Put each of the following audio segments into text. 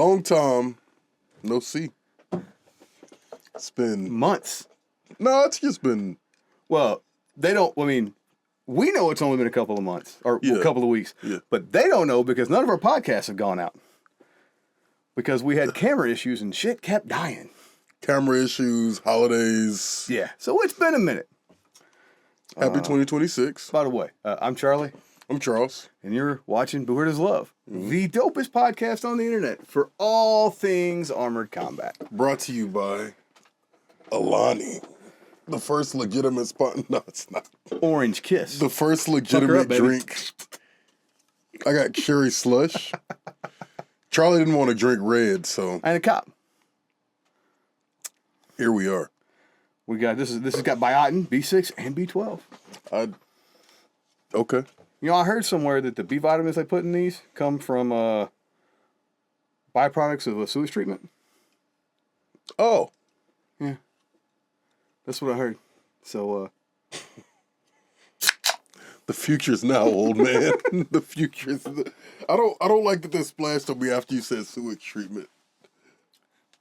Long time no see. It's been months. No, it's just been. Well, they don't. I mean, we know it's only been a couple of months or a couple of weeks, but they don't know because none of our podcasts have gone out because we had camera issues and shit kept dying. Camera issues, holidays. Yeah, so it's been a minute. Happy 2026. By the way, I'm Charlie. I'm Charles. And you're watching Beware Does Love, the dopest podcast on the internet for all things armored combat. Brought to you by Alani. The first legitimate spot. No, it's not. Orange Kiss. The first legitimate drink. I got cherry slush. Charlie didn't want to drink red, so. And a cop. Here we are. We got this has got biotin, B6, and B12. Okay. You know, I heard somewhere that the B vitamins they put in these come from byproducts of a sewage treatment. Oh. Yeah. That's what I heard. So, the future's now, old man. The future's. I don't like that they splashed on me after you said sewage treatment.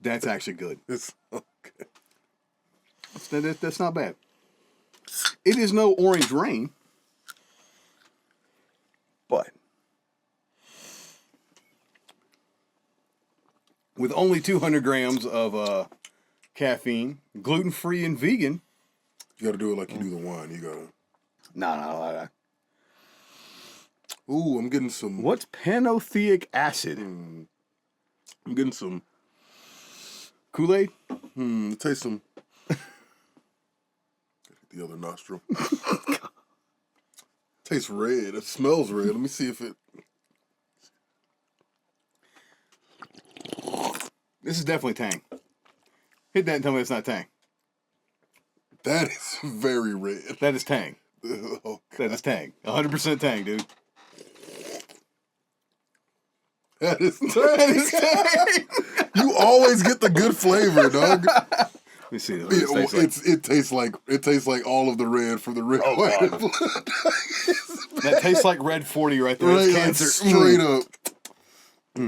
That's actually good. It's okay. That's not bad. It is no orange rain, but with only 200 grams of caffeine, gluten-free and vegan. You got to do it like you do the wine. You got to. No. Ooh, I'm getting some. What's pantothenic acid? I'm getting some. Kool-Aid? It tastes some. The other nostril. Tastes red. It smells red. Let me see if it. This is definitely Tang. Hit that and tell me it's not Tang. That is very red. That is Tang. Oh, that is Tang. 100% Tang, dude. That is Tang. You always get the good flavor, dog. Let me see. It tastes like all of the red from the red. Oh, God. That tastes like red 40 right there. Right, it's cancer. Straight up.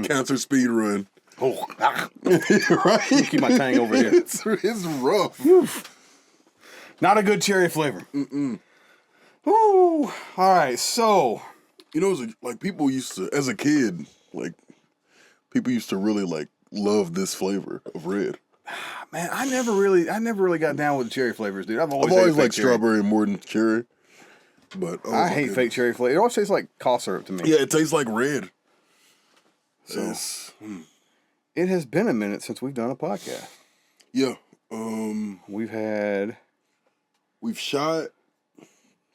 Cancer speed run. Oh, right. Keep my Tang over here. It's rough. Oof. Not a good cherry flavor. Ooh. All right, so you know, like people used to, as a kid, like people used to really like love this flavor of red. Man, I never really got down with the cherry flavors, dude. I've always liked strawberry more than cherry. But I hate fake cherry flavor. It always tastes like cough syrup to me. Yeah, it tastes like red. So it has been a minute since we've done a podcast. Yeah. We've shot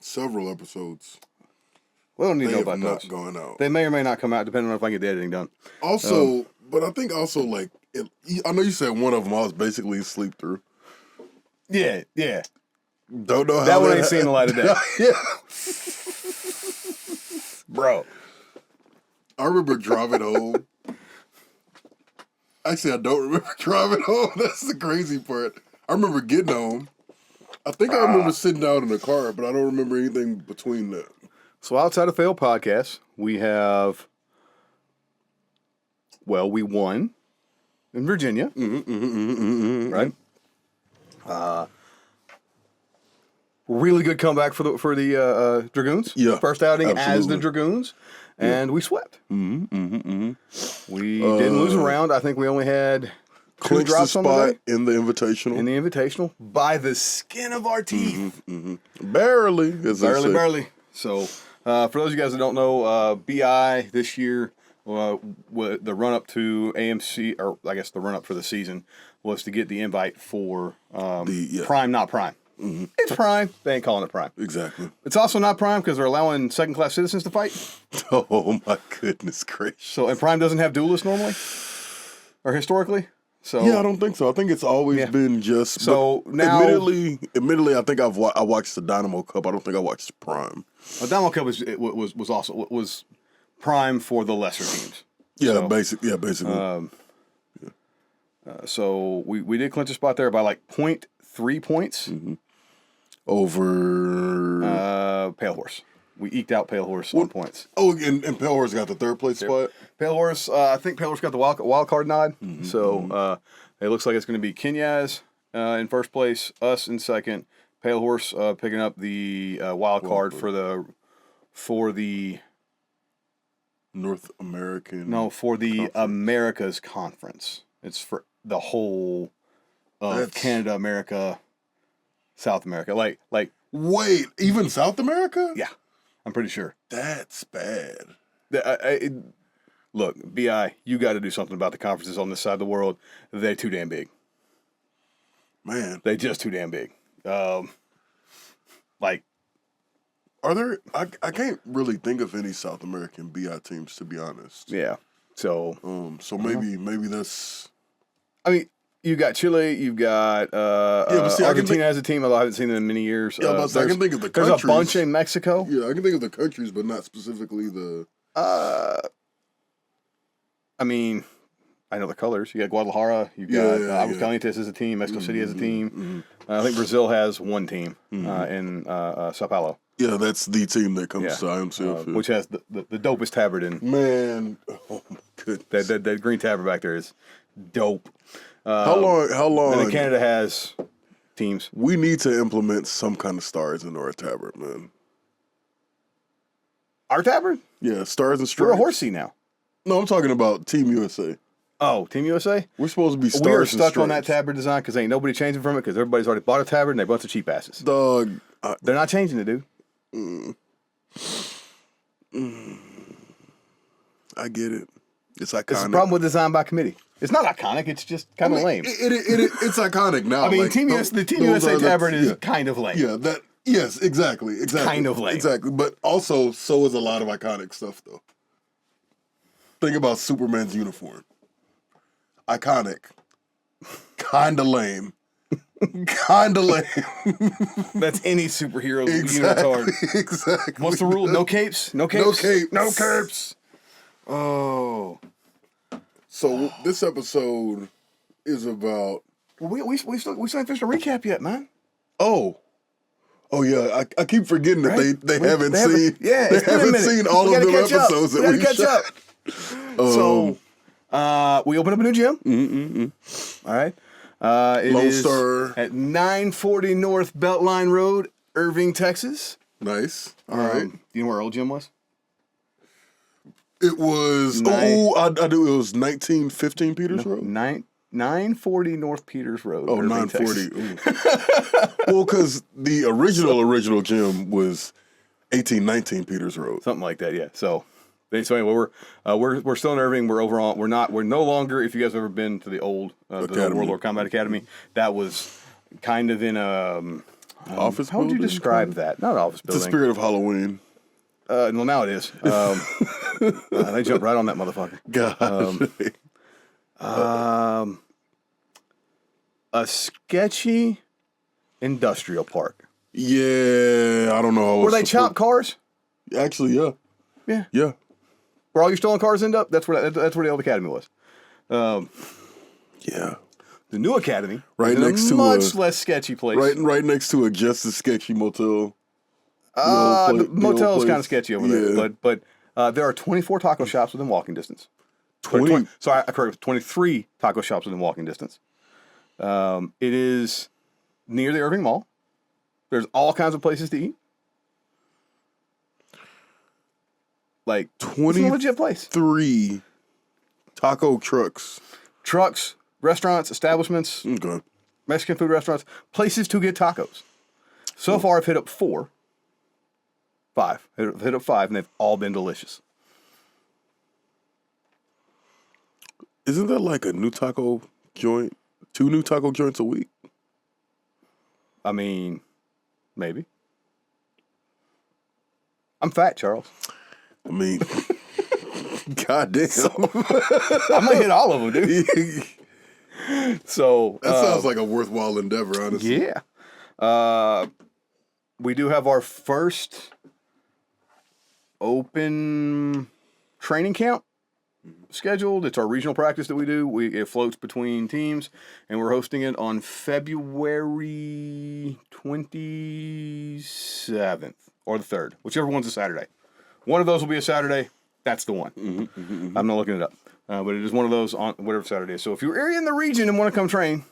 several episodes. We don't need to know about not those. Going out. They may or may not come out, depending on if I get the editing done. Also, but I think also like I know you said one of them I was basically asleep through. Yeah. Don't know how that one ain't seen the light of day. Yeah. Bro. I remember driving home. Actually, I don't remember driving home. That's the crazy part. I remember getting home. I think I remember sitting down in the car, but I don't remember anything between that. So outside of failed podcasts, we have, we won in Virginia, right? Really good comeback for the Dragoons. Yeah, first outing absolutely. as the Dragoons, and we swept. We didn't lose a round. I think we only had clinched the spot in the Invitational. By the skin of our teeth. Barely. Barely. So, for those of you guys that don't know, BI this year, the run-up to AMC, or I guess the run-up for the season, was to get the invite for Prime, not Prime. It's Prime. They ain't calling it Prime. Exactly. It's also not Prime because they're allowing second-class citizens to fight. Oh, my goodness gracious. So, and Prime doesn't have duelists normally? Or historically? So yeah, I don't think so. I think it's always been just. So now, admittedly, I think I watched the Dynamo Cup. I don't think I watched Prime. The Dynamo Cup was Prime for the lesser teams. Yeah, so, basically. So we did clinch a spot there by like 0.3 points over Pale Horse. we eked out Pale Horse on points. Oh, and Pale Horse got the third place spot. Pale Horse, I think Pale Horse got the wild card nod. So it looks like it's going to be Kenyaz in first place, us in second, Pale Horse picking up the wild card for the North American. No, for the Conference. Americas Conference. It's for the whole of Canada, America, South America. Like. Wait, even South America? Yeah, I'm pretty sure. That's bad. Look, BI, you got to do something about the conferences on this side of the world. They're too damn big. Man, They're just too damn big. Are there? I can't really think of any South American BI teams, to be honest. Yeah. So. So maybe that's. I mean, you got Chile. You've got but see, Argentina as a team. Although I haven't seen them in many years. Yeah, but I can think of the countries. There's a bunch in Mexico. Yeah, I can think of the countries, but not specifically the. I mean, I know the colors. You got Guadalajara. You've got Aguascalientes as a team. Mexico City as a team. I think Brazil has one team in Sao Paulo. Yeah, that's the team that comes to IMCF. Which has the dopest tabard in. Man, oh my goodness. That green tabard back there is dope. How long? And then Canada has teams. We need to implement some kind of stars into our tabard, man. Our tabard? Yeah, stars and stripes. We're a horsey now. No, I'm talking about Team USA. Oh, Team USA? We're supposed to be stars We are and stuck stripes. on that tabard design because ain't nobody changing from it because everybody's already bought a tabard and they bunch of cheap asses. Dog. They're not changing it, dude. I get it. It's iconic. It's the problem with design by committee. It's not iconic. It's just kind of lame. It's iconic now. I mean, like, the Team USA tabard is kind of lame. Yeah, that. Yes, exactly. Kind of lame. Exactly, but also so is a lot of iconic stuff though. Think about Superman's uniform. Iconic. Kinda lame. Kinda lame. That's any superhero unitard. Exactly. What's the rule? No capes? No capes? No capes. No capes. Oh. So this episode is about. Well, we still haven't finished a recap yet, man. Oh yeah, I keep forgetting that they haven't seen. Yeah, they haven't seen all of them episodes that we shot. So, we open up a new gym. All right. It Lone is Star at 940 North Beltline Road, Irving, Texas. Nice. All right. You know where our old gym was? It was. I do. It was 1915 Peters Road. 940 North Peters Road. Oh, Irving, 940. Well, because the original gym was 1819 Peters Road. Something like that, yeah. So anyway, we're still in Irving. We're no longer. If you guys have ever been to the old World War Combat Academy, that was kind of in a office. How would you describe that? Not an office building. It's the spirit of Halloween. Well, now it is. They jumped right on that motherfucker. God. A sketchy industrial park. Yeah, I don't know. Where they chop cars? Actually, yeah. Yeah. Where all your stolen cars end up? That's where the old academy was. Yeah. The new academy, right next to much less sketchy place. Right next to a just as sketchy motel. The motel is kind of sketchy over there, but there are 24 taco shops within walking distance. 20. Sorry, I correct. 23 taco shops within walking distance. It is near the Irving Mall. There's all kinds of places to eat. Like 20 legit place. 3 taco trucks, restaurants, establishments, Mexican food restaurants, places to get tacos. So far, I've hit up 5. Hit up 5, and they've all been delicious. Isn't that like a new taco joint? 2 new taco joints a week? I mean, maybe. I'm fat, Charles. I mean, goddamn. I'm gonna hit all of them, dude. So that sounds like a worthwhile endeavor, honestly. Yeah. We do have our first open training camp scheduled. It's our regional practice that we do. It floats between teams, and we're hosting it on February 27th. or the 3rd, whichever one's a Saturday. One of those will be a Saturday. That's the one. I'm not looking it up. But it is one of those on whatever Saturday is. So if you're in the region and want to come train,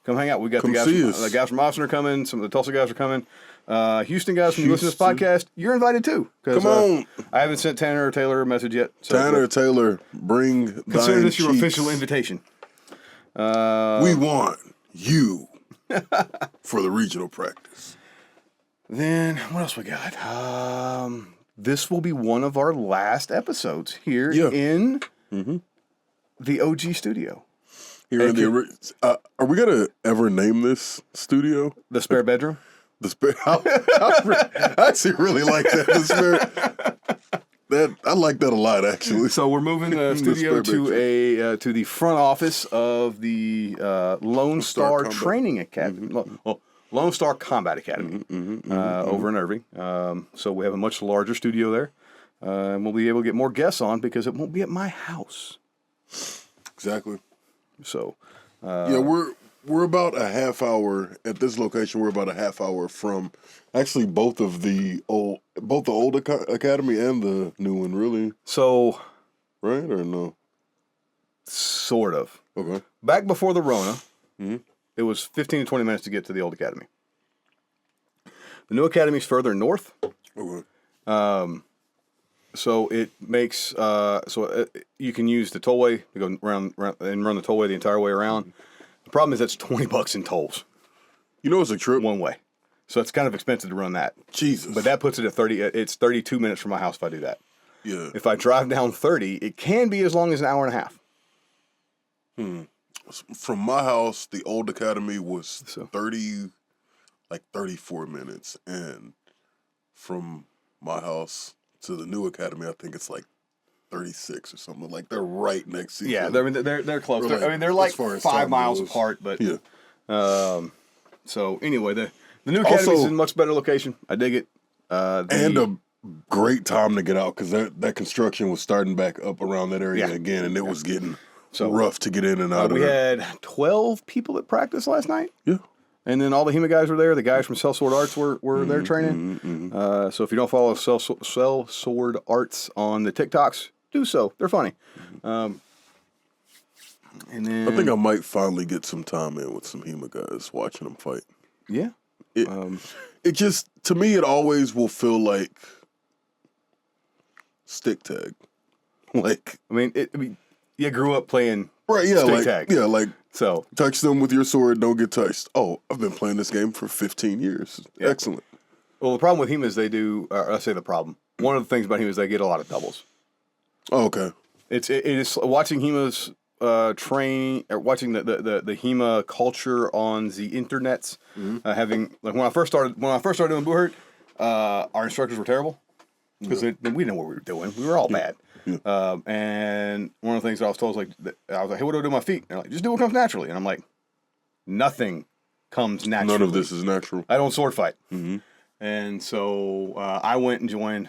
come hang out. We got the guys from Austin are coming. Some of the Tulsa guys are coming. Houston guys, when you listen to this podcast, you're invited too. Come on. I haven't sent Tanner or Taylor a message yet. So Tanner or Taylor, consider this your official invitation. We want you for the regional practice. Then what else we got? This will be one of our last episodes here in the OG studio. Here in the are we gonna ever name this studio the spare bedroom? The spare. I actually really like that. The spare. I like that a lot, actually. So we're moving the studio to the front office of the Lone Star Training Academy. Lone Star Combat Academy over in Irving. So we have a much larger studio there. And we'll be able to get more guests on because it won't be at my house. Exactly. So, we're about a half hour at this location. We're about a half hour from actually both the old academy and the new one, really. So, right or no? Sort of. Okay. Back before the Rona, it was 15 to 20 minutes to get to the old academy. The new academy's further north. Okay. So it makes you can use the tollway to go around and run the tollway the entire way around. The problem is that's $20 in tolls. You know, it's a trip one way, so it's kind of expensive to run that. Jesus. But that puts it at 30. It's 32 minutes from my house if I do that. Yeah. If I drive down 30, it can be as long as an hour and a half. From my house, the old academy was 34 minutes, and from my house to the new academy, I think it's like 36 or something. Like they're right next to each other. Yeah, they're close. They're like 5 miles apart, but yeah. So anyway, the new academy is in a much better location. I dig it. And a great time to get out because that construction was starting back up around that area again, and it was getting rough to get in and out of we had 12 people at practice last night. Yeah. And then all the HEMA guys were there. The guys from Cell Sword Arts were there training. So if you don't follow Cell Sword Arts on the TikToks, do so. They're funny. And then I think I might finally get some time in with some HEMA guys watching them fight. Yeah. It just, to me, it always will feel like stick tag. You grew up playing stick tag. Yeah, so touch them with your sword, don't get touched. Oh, I've been playing this game for 15 years. Yeah. Excellent. Well, the problem with HEMA is they do, I say the problem. One of the things about HEMA is they get a lot of doubles. Oh, okay. It is watching HEMA's train, or watching the HEMA culture on the internets. Having when I first started doing Buhurt, our instructors were terrible because we didn't know what we were doing. We were all bad. Yeah. And one of the things that I was told was hey, what do I do with my feet? And they're like, just do what comes naturally. And I'm like, nothing comes naturally. None of this is natural. I don't sword fight. And so I went and joined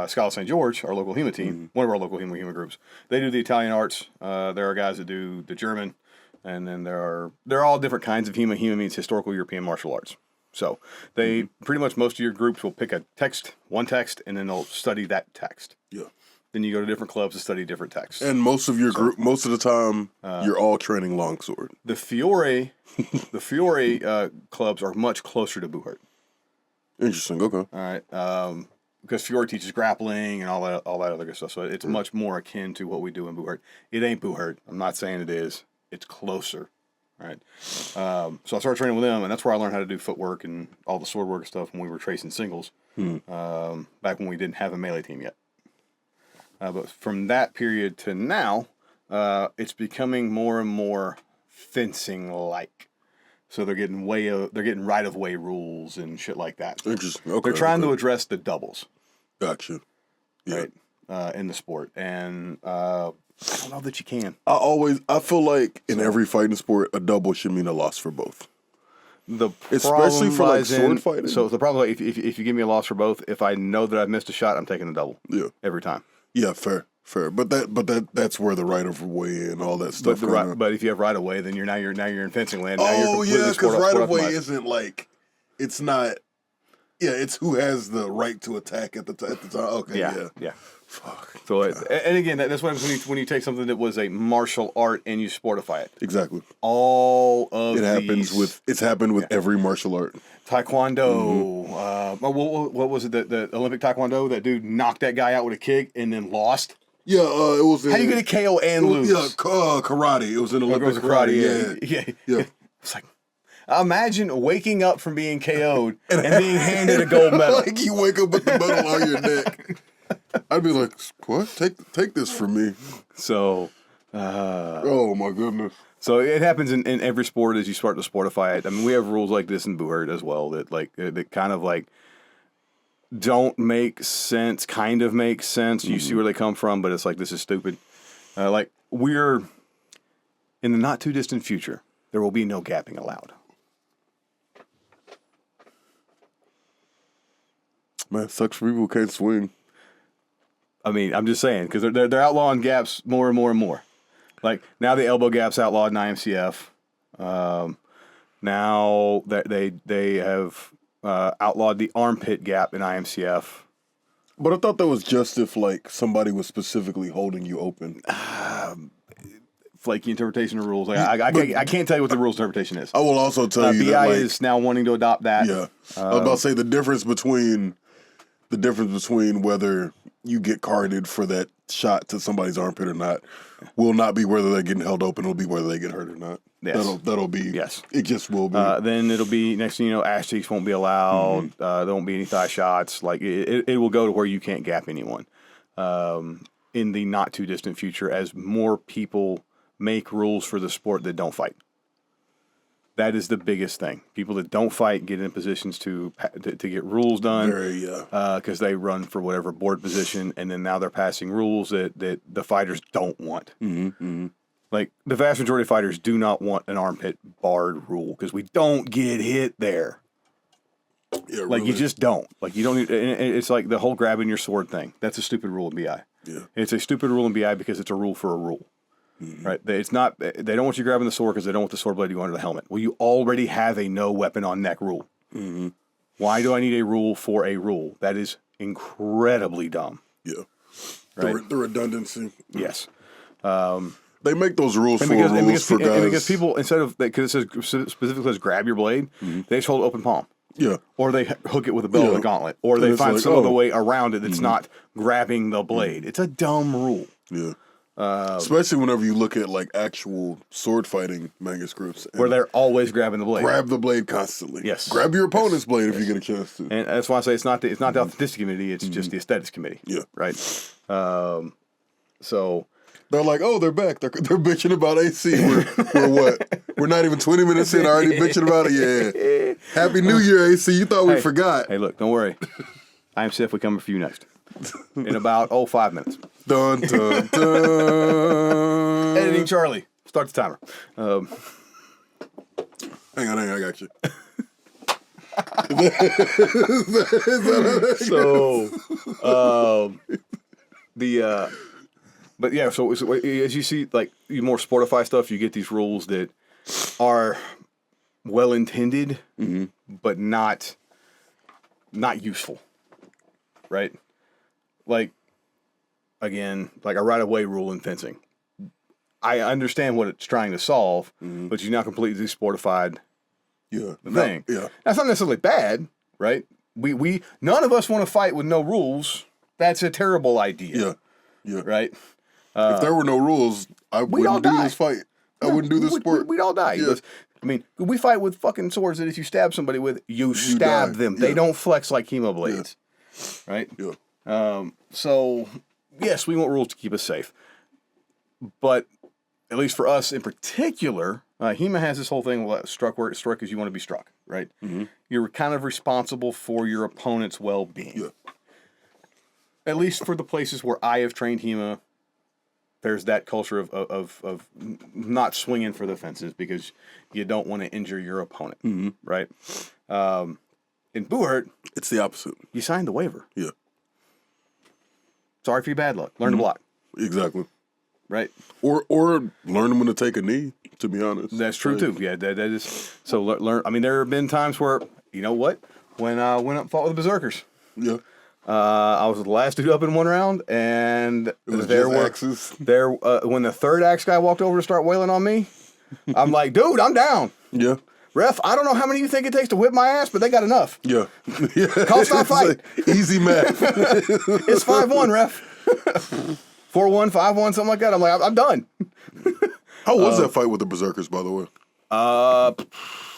Scala St. George, our local HEMA team, one of our local HEMA groups. They do the Italian arts. There are guys that do the German, and then there are all different kinds of HEMA. HEMA means historical European martial arts. So they pretty much most of your groups will pick one text, and then they'll study that text. Yeah. Then you go to different clubs to study different texts. And most of your group, most of the time, you're all training longsword. The Fiore clubs are much closer to Buhurt. Interesting. Okay. All right. Because Fiore teaches grappling and all that other good stuff, so it's much more akin to what we do in Buhurt. It ain't Buhurt. I'm not saying it is. It's closer. All right. So I started training with them, and that's where I learned how to do footwork and all the sword work and stuff when we were tracing singles. Back when we didn't have a melee team yet. But from that period to now, it's becoming more and more fencing-like. So they're getting right-of-way rules and shit like that. Interesting. Okay. They're trying to address the doubles. Gotcha. Yeah. Right. In the sport, and I don't know that you can. I feel like in every fighting sport, a double should mean a loss for both. Especially for sword fighting. So the problem, if you give me a loss for both, if I know that I've missed a shot, I'm taking a double. Yeah. Every time. Yeah, fair. But that's where the right of way and all that stuff. But if you have right of way, then you're in fencing land. Because right of way isn't like, it's not. it's who has the right to attack at the time. Okay, Yeah. Fuck. So, and again, that's what happens when you take something that was a martial art and you sportify it. Exactly. All of It's happened with every martial art. Taekwondo. What was it? The Olympic Taekwondo? That dude knocked that guy out with a kick and then lost. Yeah, it was. How do you get a KO and lose? Yeah, karate. It was an Olympic karate. Yeah. It's like, imagine waking up from being KO'd and being handed a gold medal. Like you wake up with the medal on your neck. I'd be like, what? Take this from me. So, oh my goodness. So it happens in every sport as you start to sportify it. I mean, we have rules like this in Buhurt as well that kind of like don't make sense, kind of make sense. You see where they come from, but it's like, this is stupid. Like we're in the not too distant future, there will be no gapping allowed. Man, it sucks for people who can't swing. I mean, I'm just saying, because they're outlawing gaps more and more and more. Like, now the elbow gap's outlawed in IMCF. Now that they have outlawed the armpit gap in IMCF. But I thought that was just if, like, somebody was specifically holding you open. Flaky interpretation of rules. Like, I can't tell you what the rules interpretation is. I will also tell you BI that, like, is now wanting to adopt that. Yeah. I was about to say the difference between whether you get carded for that shot to somebody's armpit or not will not be whether they're getting held open. It'll be whether they get hurt or not. Yes. That'll be. Yes. It just will be. Then it'll be, next thing you know, ass cheeks won't be allowed. There won't be any thigh shots. Like it will go to where you can't gap anyone. In the not too distant future, as more people make rules for the sport that don't fight. That is the biggest thing. People that don't fight get in positions to get rules done. Because they run for whatever board position, and then now they're passing rules that the fighters don't want. Like, the vast majority of fighters do not want an armpit barred rule, because we don't get hit there. Yeah, like, really. you just don't. Like, you don't need, and it's like the whole grabbing your sword thing. That's a stupid rule in BI. Yeah. It's a stupid rule in BI because it's a rule for a rule. Right? It's not. They don't want you grabbing the sword because they don't want the sword blade to go under the helmet. Well, you already have a no weapon on neck rule. Why do I need a rule for a rule? That is incredibly dumb. Yeah. Right? The redundancy. Yes. They make those rules for guys. And because people, instead of, because it says specifically says grab your blade, they just hold open palm. Yeah. Or they hook it with a belt of a gauntlet. Or they find some other way around it that's not grabbing the blade. It's a dumb rule. Yeah. Especially whenever you look at like actual sword fighting manuscripts, where they're always grabbing the blade. Grab the blade constantly. Yes. Grab your opponent's blade if you get a chance to. And that's why I say it's not the authenticity committee. It's just the aesthetics committee. Yeah. Right. So they're like, oh, they're back. They're bitching about AC. We're what? We're not even 20 minutes in already bitching about it. Yeah. Happy New Year, AC. You thought we forgot. Hey, look, don't worry. IMCF, we coming for you next. In about 5 minutes. Dun, dun, dun. Editing Charlie. Start the timer. Hang on, I got you. But yeah, so as you see, like, you more sportify stuff, you get these rules that are well intended, but not useful, right? Like, again, like a right-of-way rule in fencing. I understand what it's trying to solve, but you now completely sportified the thing. Yeah. That's not necessarily bad, right? We none of us want to fight with no rules. That's a terrible idea. Yeah. Right? If there were no rules, I wouldn't do this fight. I wouldn't do this sport. We'd all die. Yeah. I mean, we fight with fucking swords that if you stab somebody with, you stab die. them. Yeah. They don't flex like chemo blades. Right? Yeah. So, yes, we want rules to keep us safe. But, at least for us in particular, HEMA has this whole thing, struck where it's struck as you want to be struck, right? You're kind of responsible for your opponent's well-being. Yeah. At least for the places where I have trained HEMA, there's that culture of not swinging for the fences because you don't want to injure your opponent, right? In Buhurt, it's the opposite. You signed the waiver. Yeah. Sorry for your bad luck. Learn to block. Exactly. Right. Or learn when to take a knee. To be honest, that's true too. Yeah, that is. So learn. I mean, there have been times where, you know what, when I went up and fought with the Berserkers. Yeah. I was the last dude up in one round, and It was just axes. When the third axe guy walked over to start wailing on me, I'm like, dude, I'm down. Yeah. Ref, I don't know how many you think it takes to whip my ass, but they got enough. Yeah. Call stop fight. Like easy math. It's 5-1, ref. 4-1, 5-1, something like that. I'm like, I'm done. How was that fight with the Berserkers, by the way?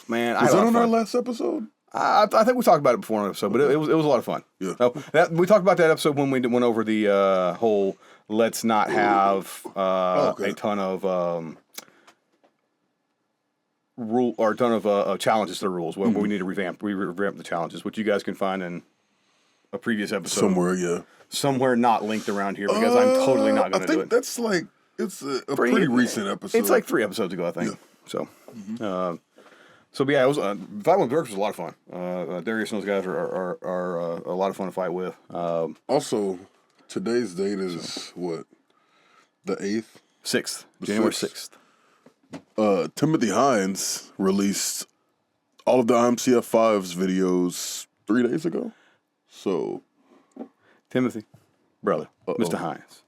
Man, Was that on our last episode? I think we talked about it before on an episode, but it was a lot of fun. Yeah. We talked about that episode when we went over the whole let's not have a ton of challenges to the rules. Where we need to revamp the challenges, which you guys can find in a previous episode somewhere not linked around here because I'm totally not going to do it. I think that's like it's a pretty recent episode. It's like 3 episodes ago, I think. Yeah. So. But yeah, it was fight with Dirks was a lot of fun. Darius and those guys are a lot of fun to fight with. Also, today's date is what? The 8th? 6th. January 6th. Timothy Hines released all of the IMCF 5's videos 3 days ago. So, Timothy, brother, Mr. Hines,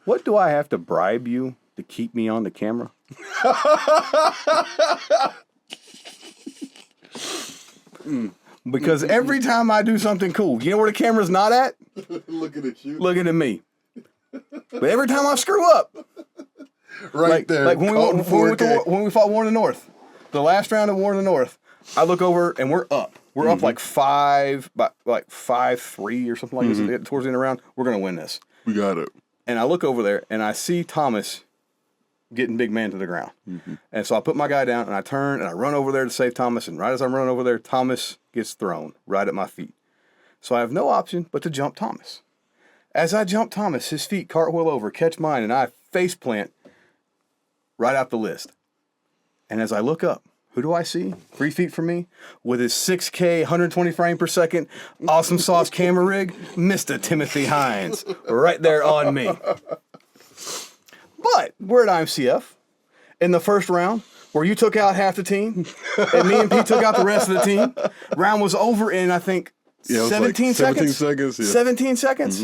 what do I have to bribe you to keep me on the camera? Because every time I do something cool, you know where the camera's not at? Looking at you. Looking at me. But every time I screw up. Right there. Like when we fought War in the North. The last round of War in the North, I look over and we're up. We're up like 5-3 or something like this towards the end of the round. We're going to win this. We got it. And I look over there and I see Thomas getting big man to the ground. And so I put my guy down and I turn and I run over there to save Thomas. And right as I'm running over there, Thomas gets thrown right at my feet. So I have no option but to jump Thomas. As I jump Thomas, his feet cartwheel over, catch mine, and I face plant right out the list. And as I look up, who do I see? 3 feet from me, with his 6K, 120 frame per second, awesome sauce camera rig, Mr. Timothy Hines, right there on me. But we're at IMCF in the first round, where you took out half the team, and me and Pete took out the rest of the team. Round was over in, I think, 17 seconds. 17 seconds. Yeah. 17 seconds.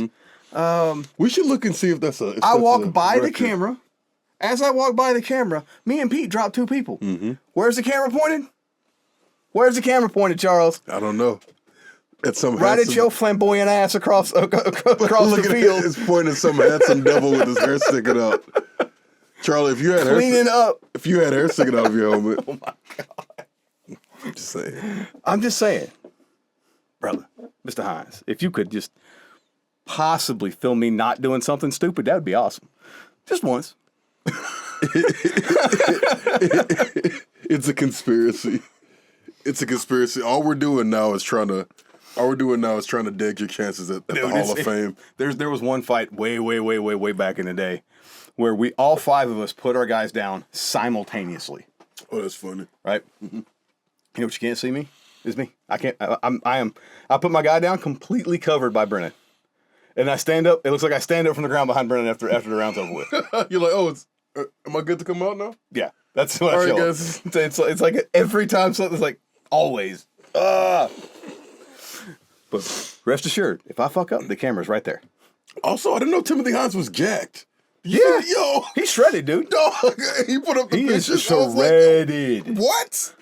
We should look and see if that's a. I walk by the camera. As I walk by the camera, me and Pete dropped 2 people. Where's the camera pointed? Where's the camera pointed, Charles? I don't know. At some right at your flamboyant ass across the field. It's pointing at some handsome devil with his hair sticking out. Charlie, if you had hair sticking out of your helmet. Oh my God. I'm just saying. Brother, Mr. Hines, if you could just possibly film me not doing something stupid, that would be awesome. Just once. It's a conspiracy. It's a conspiracy. All we're doing now is trying to dig your chances at the Hall of Fame. There was one fight way back in the day where we all 5 of us put our guys down simultaneously. Oh, that's funny. Right? You know what you can't see me? Is me. I put my guy down completely covered by Brennan. And I stand up. It looks like I stand up from the ground behind Brennan after the round's over with. You're like, oh, am I good to come out now? Yeah, that's what I feel. Guys. It's like every time something's like always. But rest assured, if I fuck up, the camera's right there. Also, I didn't know Timothy Hines was jacked. Yeah, yo, he's shredded, dude. Dog, he put up the pictures. He is shredded. Like, what?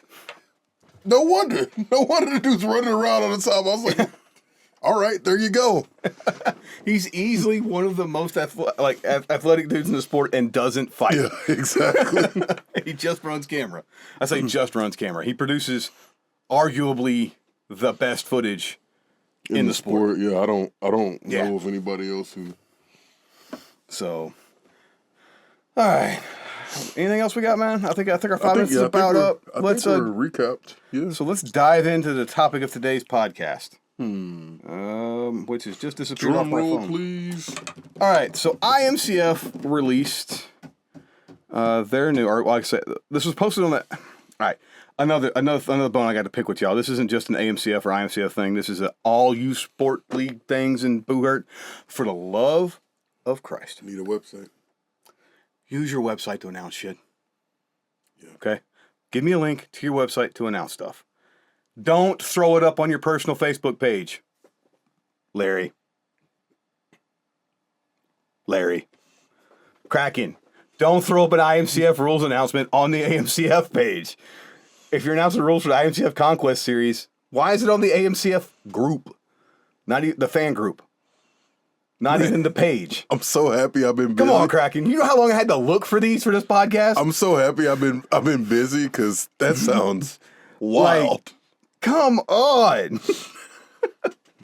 No wonder the dude's running around on the top. I was like. All right, there you go. He's easily one of the most athletic dudes in the sport and doesn't fight. Yeah, exactly. He just runs camera. I say just runs camera. He produces arguably the best footage in the sport. Yeah, I don't know of anybody else who. So, all right. Anything else we got, man? I think our 5 minutes is about up. Let's recapped. Yeah. So let's dive into the topic of today's podcast. Which has just disappeared off my phone. Please. All right, so IMCF released their new, or like I said, this was posted on the. All right, another bone I got to pick with y'all. This isn't just an AMCF or IMCF thing. This is all you sport league things and boo-hurt. For the love of Christ, need a website. Use your website to announce shit. Yeah. Okay, give me a link to your website to announce stuff. Don't throw it up on your personal Facebook page. Larry. Kraken. Don't throw up an IMCF rules announcement on the AMCF page. If you're announcing rules for the IMCF Conquest series, why is it on the AMCF group? Not even the fan group. Not even the page. I'm so happy I've been busy. Come on, Kraken. You know how long I had to look for these for this podcast? I'm so happy I've been busy because that sounds wild. Like, come on.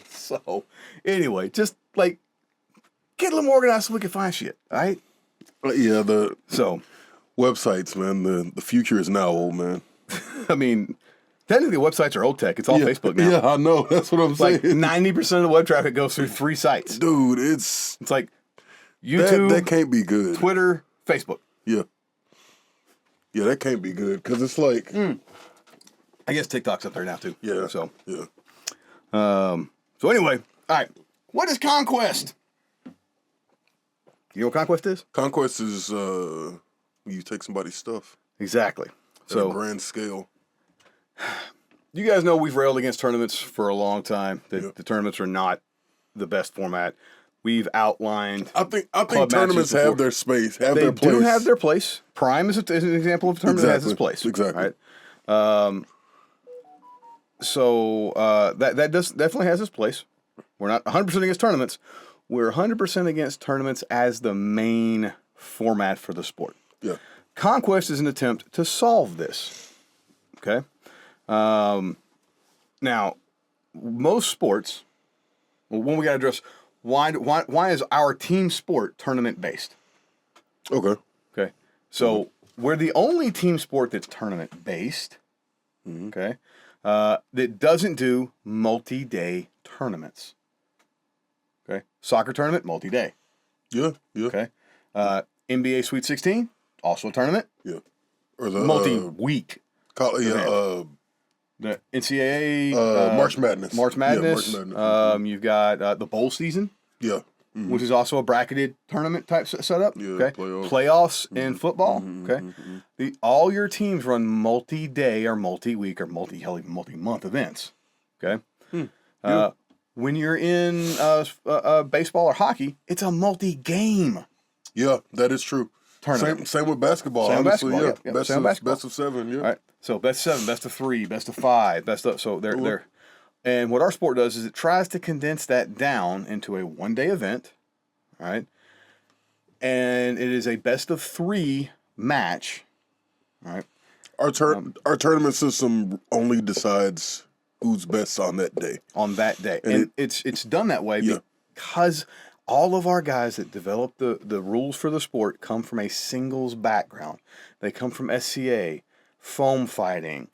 So, anyway, just like get a little more organized so we can find shit, all right? Yeah, the So websites, man. The future is now, old man. I mean, technically websites are old tech. It's all Facebook now. Yeah, I know. That's what I'm Like saying. 90% of the web traffic goes through 3 sites. Dude, it's like YouTube, that can't be good. Twitter, Facebook. Yeah. Yeah, that can't be good because it's like I guess TikTok's up there now too. Yeah. So Yeah. so anyway, all right. What is Conquest? You know what Conquest is? Conquest is you take somebody's stuff Exactly. at a grand scale. You guys know we've railed against tournaments for a long time. The tournaments are not the best format. We've outlined. I think club tournaments matches have their space, have They their place. do have their place. Prime is an example of a tournament that has its place. Exactly. Right? So that does definitely has its place. We're not 100% against tournaments. We're 100% against tournaments as the main format for the sport. Yeah. Conquest is an attempt to solve this. Okay. Now, most sports. Well, one we got to address. Why is our team sport tournament based? Okay. Okay. So we're the only team sport that's tournament based. Okay. That doesn't do multi-day tournaments. Okay. Soccer tournament, multi-day. Yeah. Yeah. Okay. NBA Sweet 16, also a tournament. Yeah. Or the Multi-week. The NCAA March Madness. March Madness. Yeah, March Madness. You've got the bowl season, Yeah. which is also a bracketed tournament type setup. Yeah, Okay. playoffs. In football. Okay. All your teams run multi-day or multi-week or multi-month events. Okay. When you're in baseball or hockey, it's a multi-game Yeah, that is true. tournament. Same with basketball. Same with honestly, basketball, yeah. yeah. Same with basketball. Best of 7. Yeah. All right. So best of 7, best of 3, best of 5, best of so they're and what our sport does is it tries to condense that down into a 1-day event. All right. And it is a best of 3 match. All right. Our tournament system only decides who's best on that day. On that day. And it's done that way because all of our guys that develop the rules for the sport come from a singles background. They come from SCA, foam fighting,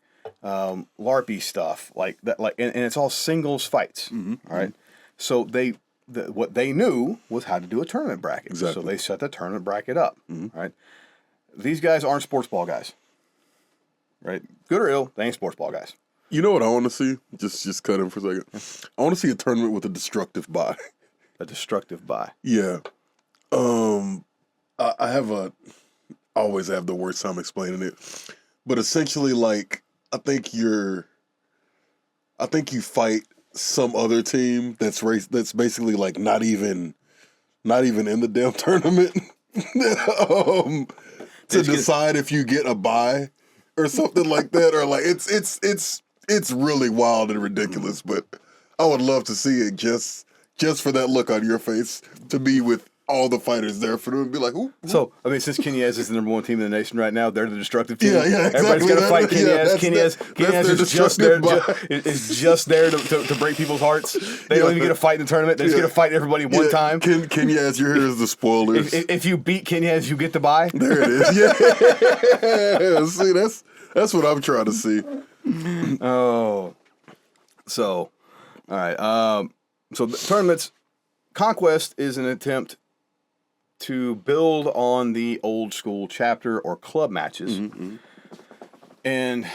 LARPy stuff like that. And it's all singles fights. All right. So what they knew was how to do a tournament bracket. Exactly. So they set the tournament bracket up. All right. These guys aren't sports ball guys. Right. Good or ill, they ain't sports ball guys. You know what I want to see? Just cut in for a second. I want to see a tournament with a destructive bye. A destructive bye. Yeah. I always have the worst time explaining it. But essentially, like, I think you fight some other team that's basically like not even in the damn tournament to decide if you get a bye or something like that, or like it's really wild and ridiculous. But I would love to see it just for that look on your face, to be with all the fighters there for them and be like, ooh. So, I mean, since Kenya's is the number 1 team in the nation right now, they're the destructive team. Yeah, exactly. Everybody's got to fight Kenya's. Kenya's is just there to break people's hearts. They don't even get a fight in the tournament. They just get to fight everybody one time. Kenya's, you're here as the spoilers. If you beat Kenya's, you get to buy. There it is. Yeah. See, that's what I'm trying to see. Oh. So, all right. So the tournaments, Conquest is an attempt to build on the old school chapter or club matches and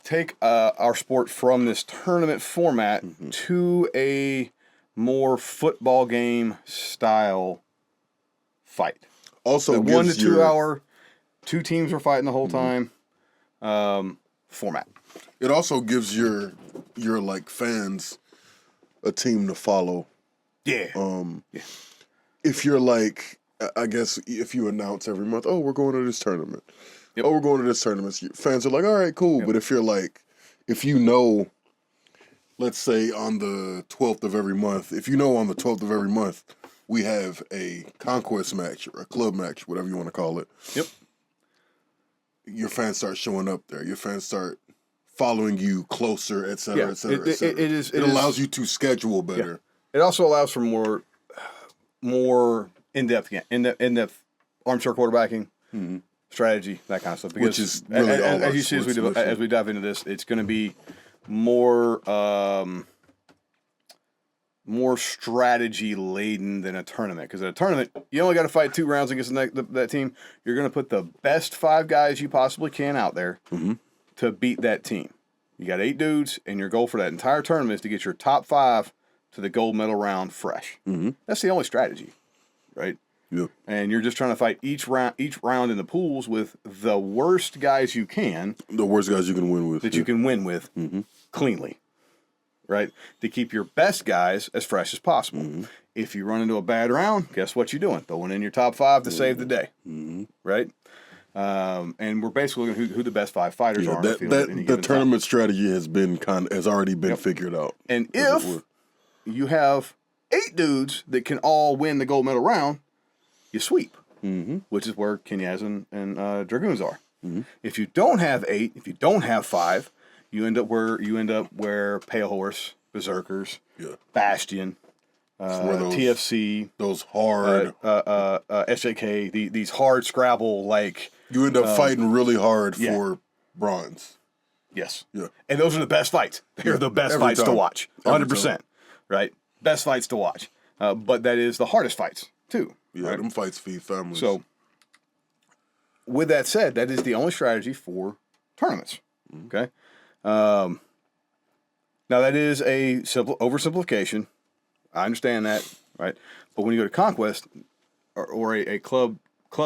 take our sport from this tournament format to a more football game style fight. Also, the 1 to 2 hour, 2 teams are fighting the whole time format. It also gives your like fans a team to follow. Yeah. If you're like, I guess if you announce every month, oh, we're going to this tournament. Yep. Oh, we're going to this tournament. Fans are like, all right, cool. Yep. But if you're like, if you know, let's say on the 12th of every month, if you know on the 12th of every month, we have a Conquest match or a club match, whatever you want to call it. Yep. Your fans start showing up there. Your fans start following you closer, et cetera, et cetera, et cetera. It allows you to schedule better. Yeah. It also allows for more in-depth armchair quarterbacking, strategy, that kind of stuff. Because which is really all as you see as we dive into this, it's going to be more strategy laden than a tournament. Because at a tournament, you only got to fight 2 rounds against that team. You're going to put the best 5 guys you possibly can out there to beat that team. You got 8 dudes, and your goal for that entire tournament is to get your top 5 to the gold medal round fresh. That's the only strategy, right? Yeah. And you're just trying to fight each round in the pools with the worst guys you can. The worst guys you can win with. That you can win with cleanly, right? To keep your best guys as fresh as possible. If you run into a bad round, guess what you're doing? Throwing in your top 5 to save the day, right? And we're basically looking at who the best 5 fighters are. The tournament strategy has already been figured out. And if you have 8 dudes that can all win the gold medal round, you sweep, which is where Kenyas and Dragoons are. If you don't have 8, if you don't have 5, you end up where Pale Horse, Berserkers, Bastion, TFC, those hard SJK, these hard Scrabble like you end up fighting really hard for bronze. Yes. Yeah. And those are the best fights. They're the best fights to watch. 100%. Right? Best fights to watch. But that is the hardest fights, too. Yeah, right? Them fights feed families. So, with that said, that is the only strategy for tournaments. Okay? Now, that is a simple oversimplification. I understand that, right? But when you go to Conquest or a club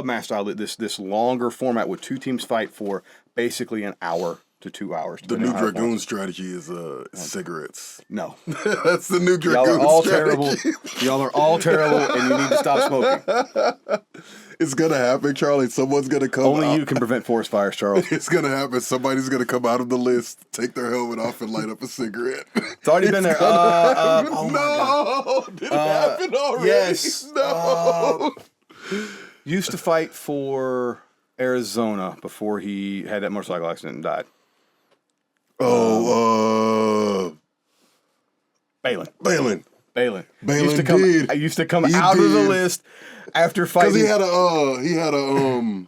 match style, this longer format with 2 teams fight for basically an hour to 2 hours. The new Dragoon strategy is cigarettes. No. That's the new Dragoon Y'all are all strategy. terrible. Y'all are all terrible, and you need to stop smoking. It's going to happen, Charlie. Someone's going to come Only you can prevent forest fires, Charles. It's going to happen. Somebody's going to come out of the list, take their helmet off, and light up a cigarette. It's already been there. Oh no! Did it happen already? Yes. No! Used to fight for Arizona before he had that motorcycle accident and died. Balin. Used to come out of the list after fighting. Because he had a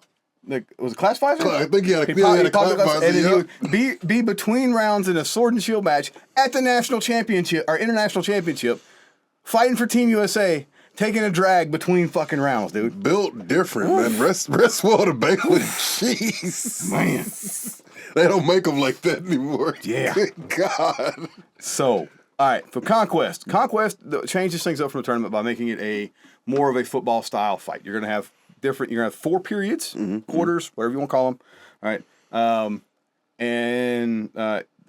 was it class 5? I think he had a class 5. And then he would be between rounds in a sword and shield match at the national championship or international championship, fighting for Team USA, taking a drag between fucking rounds, dude. Built different, man. Rest well to Balin. Jeez, man. They don't make them like that anymore. Yeah. Good God. So, all right, for Conquest changes things up from the tournament by making it more of a football style fight. You're gonna have 4 periods, quarters, whatever you want to call them. All right,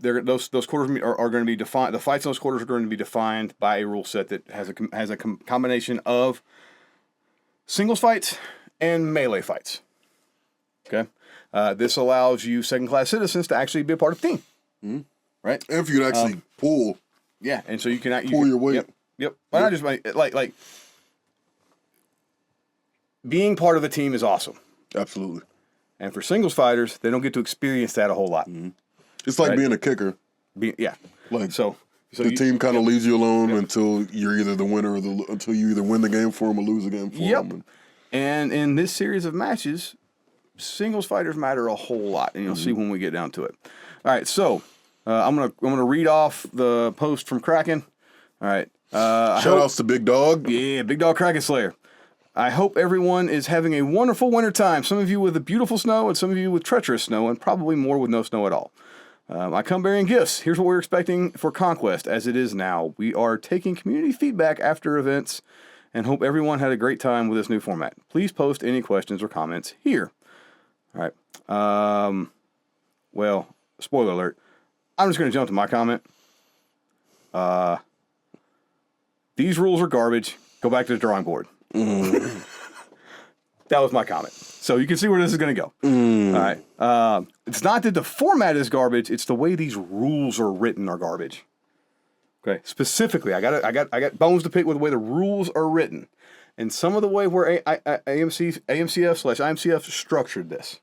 those quarters are going to be defined. The fights in those quarters are going to be defined by a rule set that has a combination of singles fights and melee fights. Okay, this allows you second-class citizens to actually be a part of the team, right? And if you can actually pull. Yeah, and so you can pull your weight. Yep. Well, not just like being part of a team is awesome. Absolutely. And for singles fighters, they don't get to experience that a whole lot. It's like being a kicker. Like so the team kind of leaves you alone until you're either the winner until you either win the game for them or lose the game for them. And in this series of matches, singles fighters matter a whole lot, and you'll see when we get down to it. All right, so I'm gonna read off the post from Kraken. All right, shout outs to Big Dog. Yeah, Big Dog Kraken Slayer. I hope everyone is having a wonderful winter time. Some of you with the beautiful snow, and some of you with treacherous snow, and probably more with no snow at all. I come bearing gifts. Here's what we're expecting for Conquest as it is now. We are taking community feedback after events and hope everyone had a great time with this new format. Please post any questions or comments here. All right. Well, spoiler alert. I'm just going to jump to my comment. These rules are garbage. Go back to the drawing board. That was my comment. So you can see where this is going to go. All right. It's not that the format is garbage. It's the way these rules are written are garbage. Okay. Specifically, I got bones to pick with the way the rules are written, and some of the way where AMCF/IMCF structured this.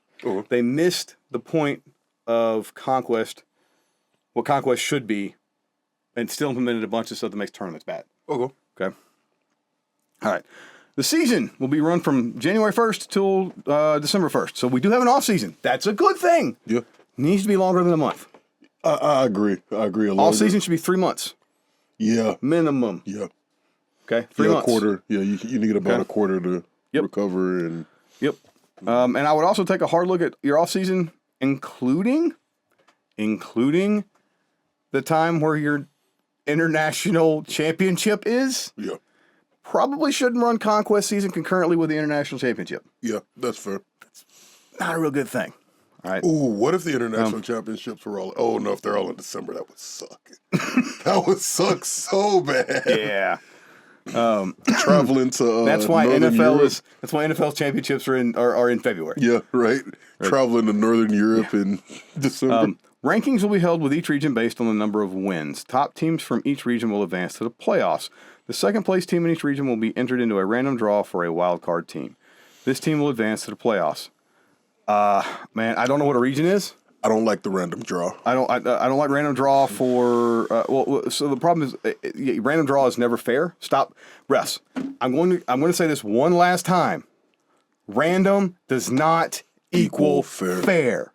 They missed the point of Conquest, what Conquest should be, and still implemented a bunch of stuff that makes tournaments bad. Okay. All right. The season will be run from January 1st till December 1st. So we do have an off season. That's a good thing. Yeah. Needs to be longer than a month. I agree. I agree a lot. All season should be 3 months. Yeah. Minimum. Yeah. Okay. 3 months. A quarter. Yeah, you need about a quarter to recover and. Yep. And I would also take a hard look at your off season, including the time where your international championship is. Yeah. Probably shouldn't run Conquest season concurrently with the international championship. Yeah, that's fair. Not a real good thing. All right. Ooh, what if the international championships were all? Oh no, if they're all in December, that would suck. That would suck so bad. Yeah. Traveling to that's why Northern Europe. That's why NFL's championships are in February. Yeah, right. Traveling to Northern Europe in December. Rankings will be held with each region based on the number of wins. Top teams from each region will advance to the playoffs. The second place team in each region will be entered into a random draw for a wild card team. This team will advance to the playoffs. Man, I don't know what a region is. I don't like the random draw. I don't like random draw for. So the problem is random draw is never fair. Stop, Russ. I'm going to say this one last time. Random does not equal fair.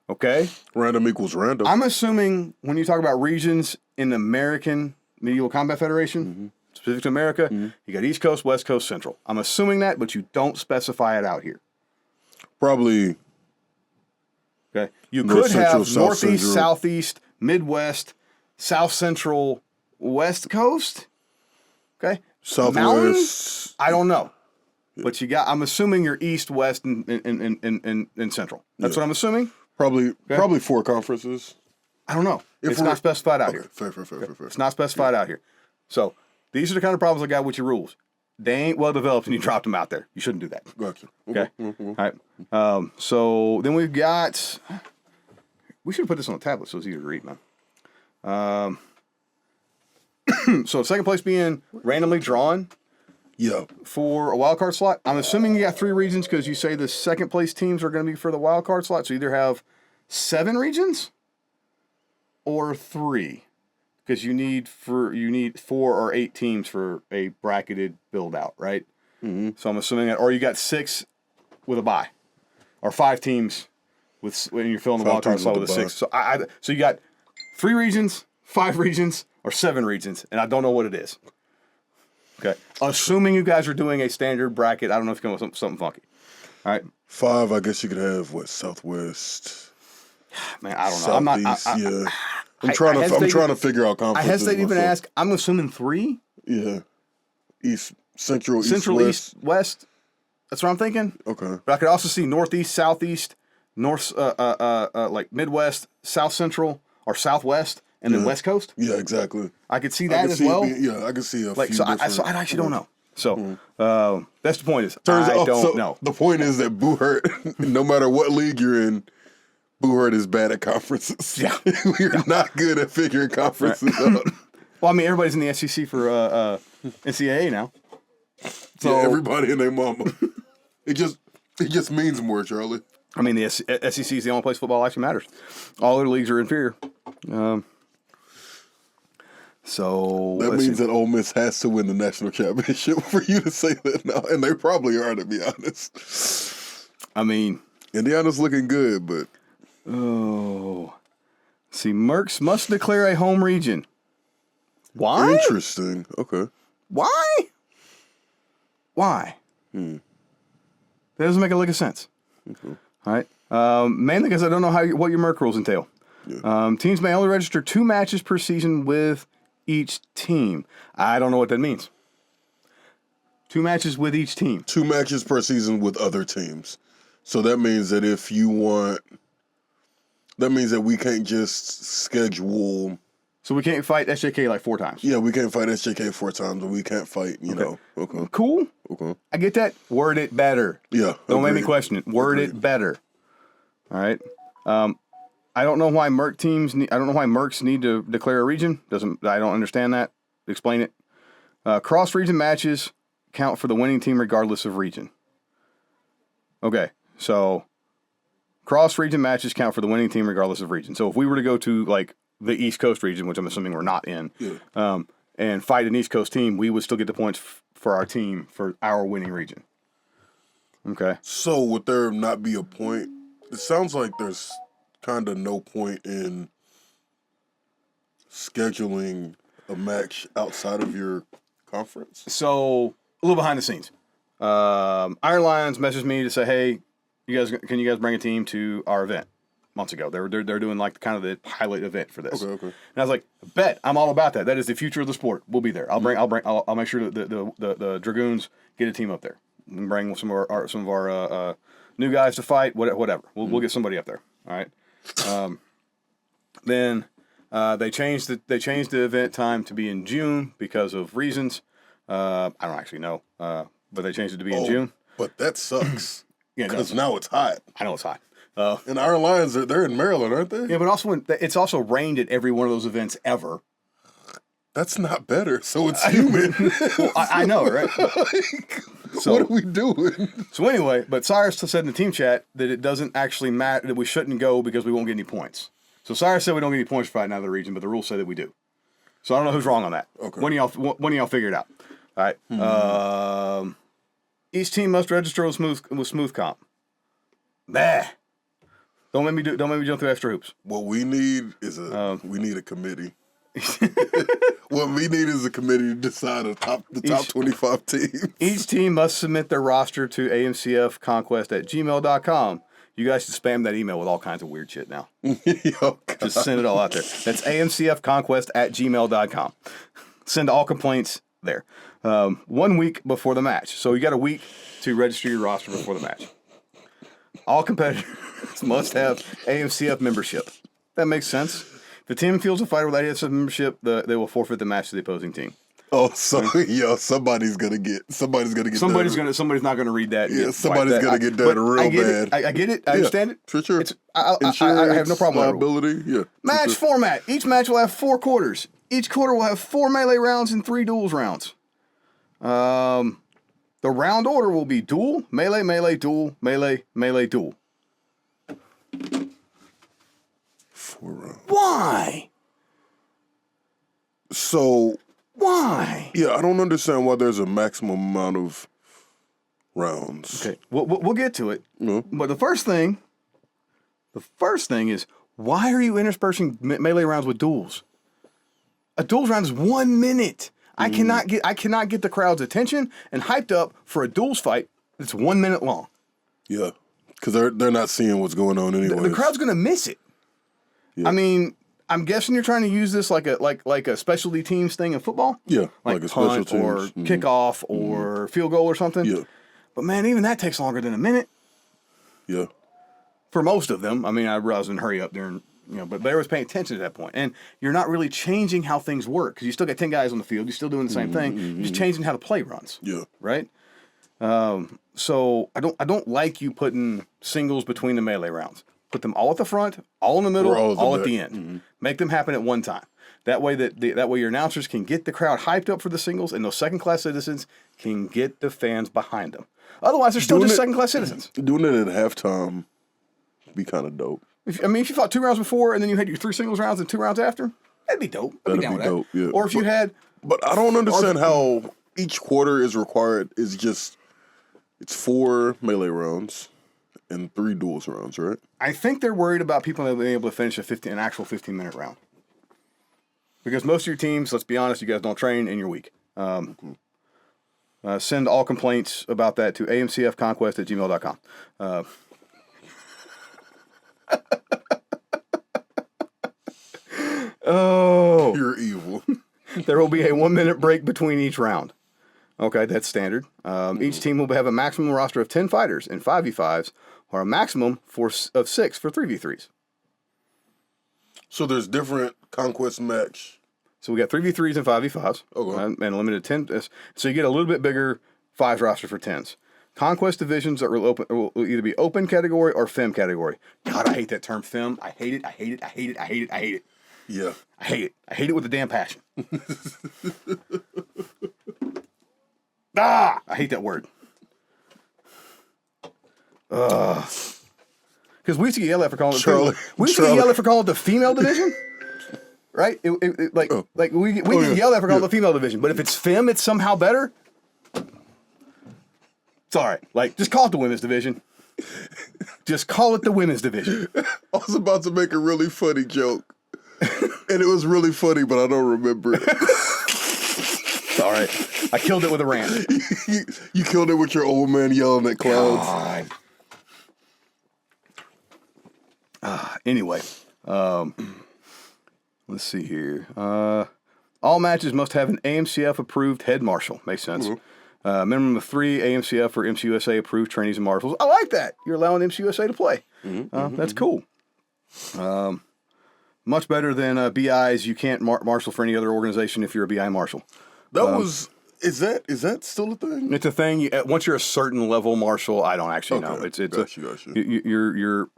Okay. Random equals random. I'm assuming when you talk about regions in the American Medieval Combat Federation, specific to America, you got East Coast, West Coast, Central. I'm assuming that, but you don't specify it out here. Probably. Okay. You North could Central, have South Northeast, Central. Southeast, Midwest, South Central, West Coast. Okay. Southwest. Mountains? I don't know. But you got. I'm assuming you're East, West, and Central. That's what I'm assuming. Probably 4 conferences. I don't know. It's not specified out here. Fair. It's not specified out here. So these are the kind of problems I got with your rules. They ain't well developed, and you dropped them out there. You shouldn't do that. Gotcha. Okay. All right. So then we've got. We should have put this on a tablet so it's easier to read, man. So second place being randomly drawn. Yeah. For a wild card slot. I'm assuming you got 3 regions because you say the second place teams are going to be for the wild card slot. So you either have 7 regions or 3, because you need 4 or 8 teams for a bracketed build out, right? So I'm assuming that, or you got 6 with a bye, or 5 teams with when you're filling the wild card slot with a 6. So so you got 3 regions, 5 regions, or 7 regions, and I don't know what it is. Okay. Assuming you guys are doing a standard bracket, I don't know if you come up with something funky. All right. 5, I guess you could have Southwest. Man, I don't know. Southeast, I'm not. Yeah. I'm trying to figure out conferences. I hesitate to even ask. I'm assuming 3. Yeah. East, Central, East, West. That's what I'm thinking. Okay. But I could also see Northeast, Southeast, North, like Midwest, South Central, or Southwest. And then West Coast? Yeah, exactly. I could see that as well. I could see a few so I actually don't know. So that's the point is I don't know. The point is that Boohurt, no matter what league you're in, Boohurt is bad at conferences. Yeah. We're not good at figuring conferences out. Well, I mean, everybody's in the SEC for NCAA now. So yeah, everybody and their mama. It just means more, Charlie. I mean, the SEC is the only place football actually matters. All other leagues are inferior. So that means that Ole Miss has to win the national championship for you to say that now, and they probably are, to be honest. I mean, Indiana's looking good, but see, Mercs must declare a home region. Why? Interesting. Okay. Why? That doesn't make a lick of sense. Okay. All right. Mainly because I don't know what your Merc rules entail. Yeah. Teams may only register 2 matches per season with each team. I don't know what that means. 2 matches with each team. 2 matches per season with other teams. So that means that if you want, That means that we can't just schedule. So we can't fight SJK like 4 times. Yeah, we can't fight SJK 4 times, but we can't fight, you know. Okay. Cool. Okay. I get that. Word it better. Yeah. Don't make me agreed. question it. Word it better. All right. I don't know why I don't know why Mercs need to declare a region. I don't understand that. Explain it. Cross region matches count for the winning team regardless of region. Okay, so cross region matches count for the winning team regardless of region. So if we were to go to like the East Coast region, which I'm assuming we're not in, and fight an East Coast team, we would still get the points for our team for our winning region. Okay. So would there not be a point? It sounds like there's kind of no point in scheduling a match outside of your conference. So a little behind the scenes. Iron Lions messaged me to say, "Hey, can you guys bring a team to our event?" Months ago, they're doing like kind of the pilot event for this. Okay. And I was like, "Bet, I'm all about that. That is the future of the sport. We'll be there. I'll make sure that the Dragoons get a team up there. And bring some of our new guys to fight. Whatever. We'll get somebody up there. All right." Then they changed the event time to be in June because of reasons. I don't actually know, but they changed it to be in June. But that sucks. Yeah, Because now it's hot. I know it's hot. And our Lions, they're in Maryland, aren't they? Yeah, but also it's also rained at every one of those events ever. That's not better. So it's humid. Well, I know, right? So, what are we doing? So anyway, but Cyrus said in the team chat that it doesn't actually matter, that we shouldn't go because we won't get any points. So Cyrus said we don't get any points for fighting out of the region, but the rules say that we do. So I don't know who's wrong on that. Okay. When do y'all figure it out? All right. Each team must register with smooth comp. Bah. Don't make me jump through extra hoops. What we need is we need a committee. What we need is a committee to decide the top 25 teams. Each team must submit their roster to amcfconquest@gmail.com. You guys should spam that email with all kinds of weird shit now. Yo, Just send it all out there. That's amcfconquest@gmail.com. Send all complaints there. 1 week before the match. So you got a week to register your roster before the match. All competitors must have AMCF membership. That makes sense. If the team fields a fighter without AMCF membership, they will forfeit the match to the opposing team. Oh, so somebody's gonna get. Somebody's not gonna read that. Yeah, somebody's gonna get that real bad. I get it. I understand it. For sure. I have no problem with liability. Yeah. Match format. Each match will have 4 quarters. Each quarter will have 4 melee rounds and 3 duels rounds. The round order will be duel, melee, melee, duel, melee, melee, duel. 4 rounds. Why? So. Why? Yeah, I don't understand why there's a maximum amount of rounds. Okay, we'll get to it. No. But the first thing is, why are you interspersing melee rounds with duels? A duels round is 1 minute. I cannot get the crowd's attention and hyped up for a duels fight that's 1 minute long. Yeah, because they're not seeing what's going on anyway. The crowd's gonna miss it. Yeah. I mean, I'm guessing you're trying to use this like a specialty teams thing in football. Yeah, like a punt special or teams. kickoff or field goal or something. Yeah. But man, even that takes longer than a minute. Yeah. For most of them. I mean, I realized in hurry up during, but they was paying attention at that point. And you're not really changing how things work because you still got 10 guys on the field. You're still doing the same thing. You're just changing how the play runs. Yeah. Right? So I don't like you putting singles between the melee rounds. Put them all at the front, all in the middle, all at the end. Mm-hmm. Make them happen at one time. That way that way your announcers can get the crowd hyped up for the singles, and those second-class citizens can get the fans behind them. Otherwise, they're still just second-class citizens. Doing it at halftime would be kind of dope. If you fought 2 rounds before and then you had your 3 singles rounds and 2 rounds after, that'd be dope. I'd be down with that. Yeah. Or if you had... But I don't understand how each quarter is required. It's 4 melee rounds and 3 duels rounds, right? I think they're worried about people not being able to finish an actual 15-minute round. Because most of your teams, let's be honest, you guys don't train and you're weak. Send all complaints about that to amcfconquest@gmail.com. Oh. You're evil. There will be a 1 minute break between each round. Okay, that's standard. Each team will have a maximum roster of 10 fighters in 5v5s or a maximum of 6 for 3v3s. So there's different Conquest match. So we got 3v3s and 5v5s. Okay. And a limited 10. So you get a little bit bigger 5s roster for 10s. Conquest divisions that will either be open category or fem category. God, I hate that term fem. I hate it. I hate it. I hate it. I hate it. I hate it. Yeah. I hate it. I hate it with a damn passion. I hate that word. Because we used to get yelled at for calling it. We used to get yelled at for calling it the female division. Right? We get yelled at for calling it the female division. But if it's fem, it's somehow better. It's all right. Like, just call it the women's division. Just call it the women's division. I was about to make a really funny joke. And it was really funny, but I don't remember it. It's all right. I killed it with a rant. You killed it with your old man yelling at clouds. Anyway, let's see here. All matches must have an AMCF approved head marshal. Makes sense. Mm-hmm. Minimum of 3 AMCF or MCUSA approved trainees and marshals. I like that. You're allowing MCUSA to play. That's cool. Much better than BIs. You can't marshal for any other organization if you're a BI marshal. Is that still a thing? It's a thing. Once you're a certain level marshal, I don't actually know. It's gotcha. Your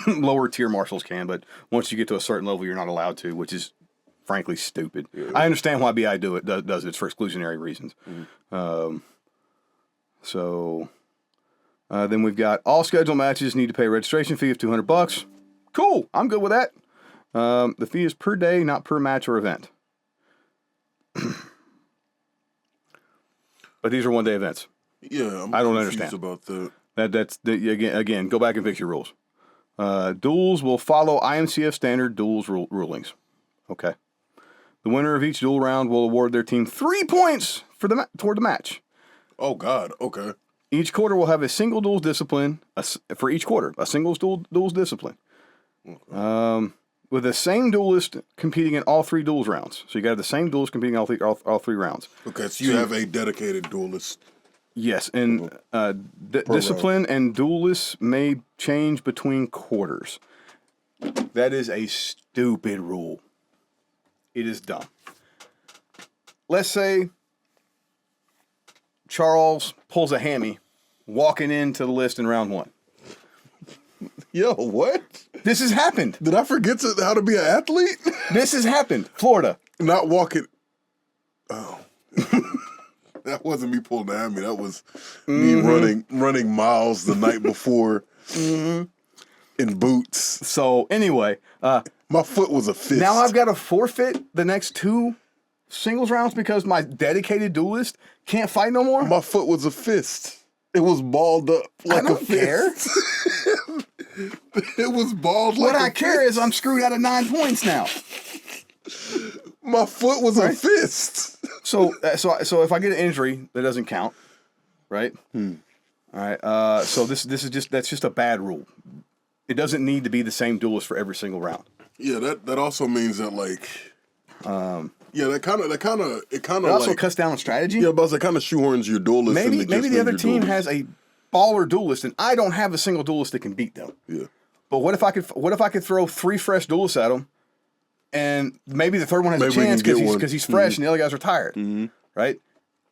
lower tier marshals can, but once you get to a certain level, you're not allowed to, which is frankly stupid. Yeah. I understand why BI does it. It's for exclusionary reasons. Then we've got all scheduled matches need to pay a registration fee of $200. Cool. I'm good with that. The fee is per day, not per match or event. But these are one-day events. Yeah, I don't understand about that. That's again. Go back and fix your rules. Duels will follow IMCF standard duels rulings. Okay. The winner of each duel round will award their team 3 points toward the match. Oh God. Okay. Each quarter will have a single duels discipline for each quarter. A single duels discipline. Okay. With the same duelist competing in all 3 duels rounds. So you got the same duelist competing in all three rounds. Okay, so you have a dedicated duelist. Yes, and discipline and duelists may change between quarters. That is a stupid rule. It is dumb. Let's say Charles pulls a hammy walking into the list in round 1. Yo, what? This has happened. Did I forget how to be an athlete? This has happened. Florida. Not walking. Oh. That wasn't me pulling the hammy. That was me running miles the night before in boots. So anyway. My foot was a fist. Now I've got to forfeit the next 2 singles rounds because my dedicated duelist can't fight no more? My foot was a fist. It was balled up like a fist. I don't care. It was balled like a fist. What I care is I'm screwed out of 9 points now. My foot was a fist. So if I get an injury, that doesn't count, right? All right. So that's just a bad rule. It doesn't need to be the same duelist for every single round. Yeah, that also means that it also cuts down on strategy. Yeah, but it kind of shoehorns your duelist. Maybe the other team has a baller duelist, and I don't have a single duelist that can beat them. Yeah. But what if I could throw 3 fresh duelists at them, and maybe the third one has a chance because he's fresh and the other guys are tired, right?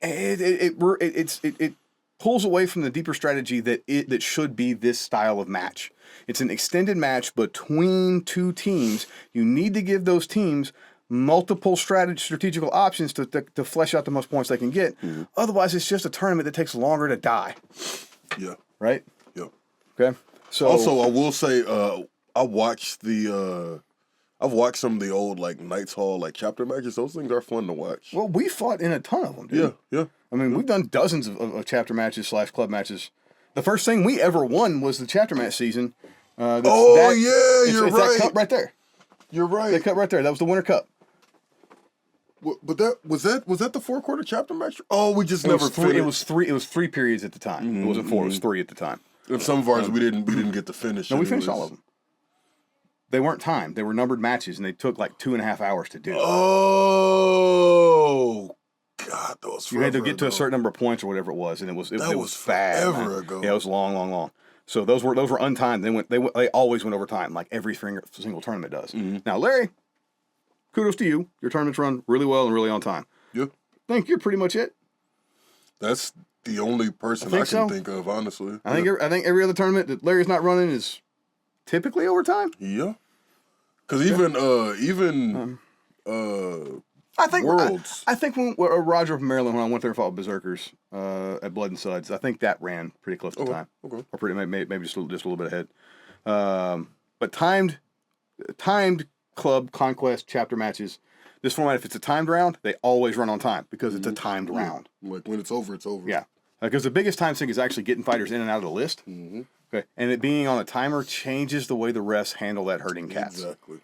It pulls away from the deeper strategy that should be this style of match. It's an extended match between 2 teams. You need to give those teams multiple strategical options to flesh out the most points they can get. Otherwise, it's just a tournament that takes longer to die. Yeah. Right? Yeah. Okay. So also, I will say, I've watched some of the old Knights Hall chapter matches. Those things are fun to watch. Well, we fought in a ton of them, dude. Yeah. I mean, we've done dozens of chapter matches / club matches. The first thing we ever won was the chapter match season. You're right. That cup right there. You're right. That cup right there. That was the winter cup. But was that the 4-quarter chapter match? Oh, we just never finished. It was 3 periods at the time. It wasn't 4. It was 3 at the time. And some of ours we didn't get to finish. No, we finished all of them. They weren't timed. They were numbered matches, and they took 2.5 hours to do. Oh, God, those. You had to get to a certain number of points or whatever it was, and it was bad. Forever ago. Yeah, it was long. So those were untimed. They always went over time, like every single tournament does. Mm-hmm. Now, Larry, kudos to you. Your tournaments run really well and really on time. Yeah. I think you're pretty much it. That's the only person I can think of, honestly. I think every other tournament that Larry's not running is typically overtime. Yeah. Because even I think Worlds. I think when Roger from Maryland, when I went there and fought Berserkers at Blood and Suds, I think that ran pretty close to time. Okay. Or maybe just a little bit ahead. But timed club conquest chapter matches. This format, if it's a timed round, they always run on time because it's a timed round. Like when it's over, it's over. Yeah, because the biggest time sink is actually getting fighters in and out of the list. Mm-hmm. Okay, and it being on a timer changes the way the refs handle that herding cats. Exactly.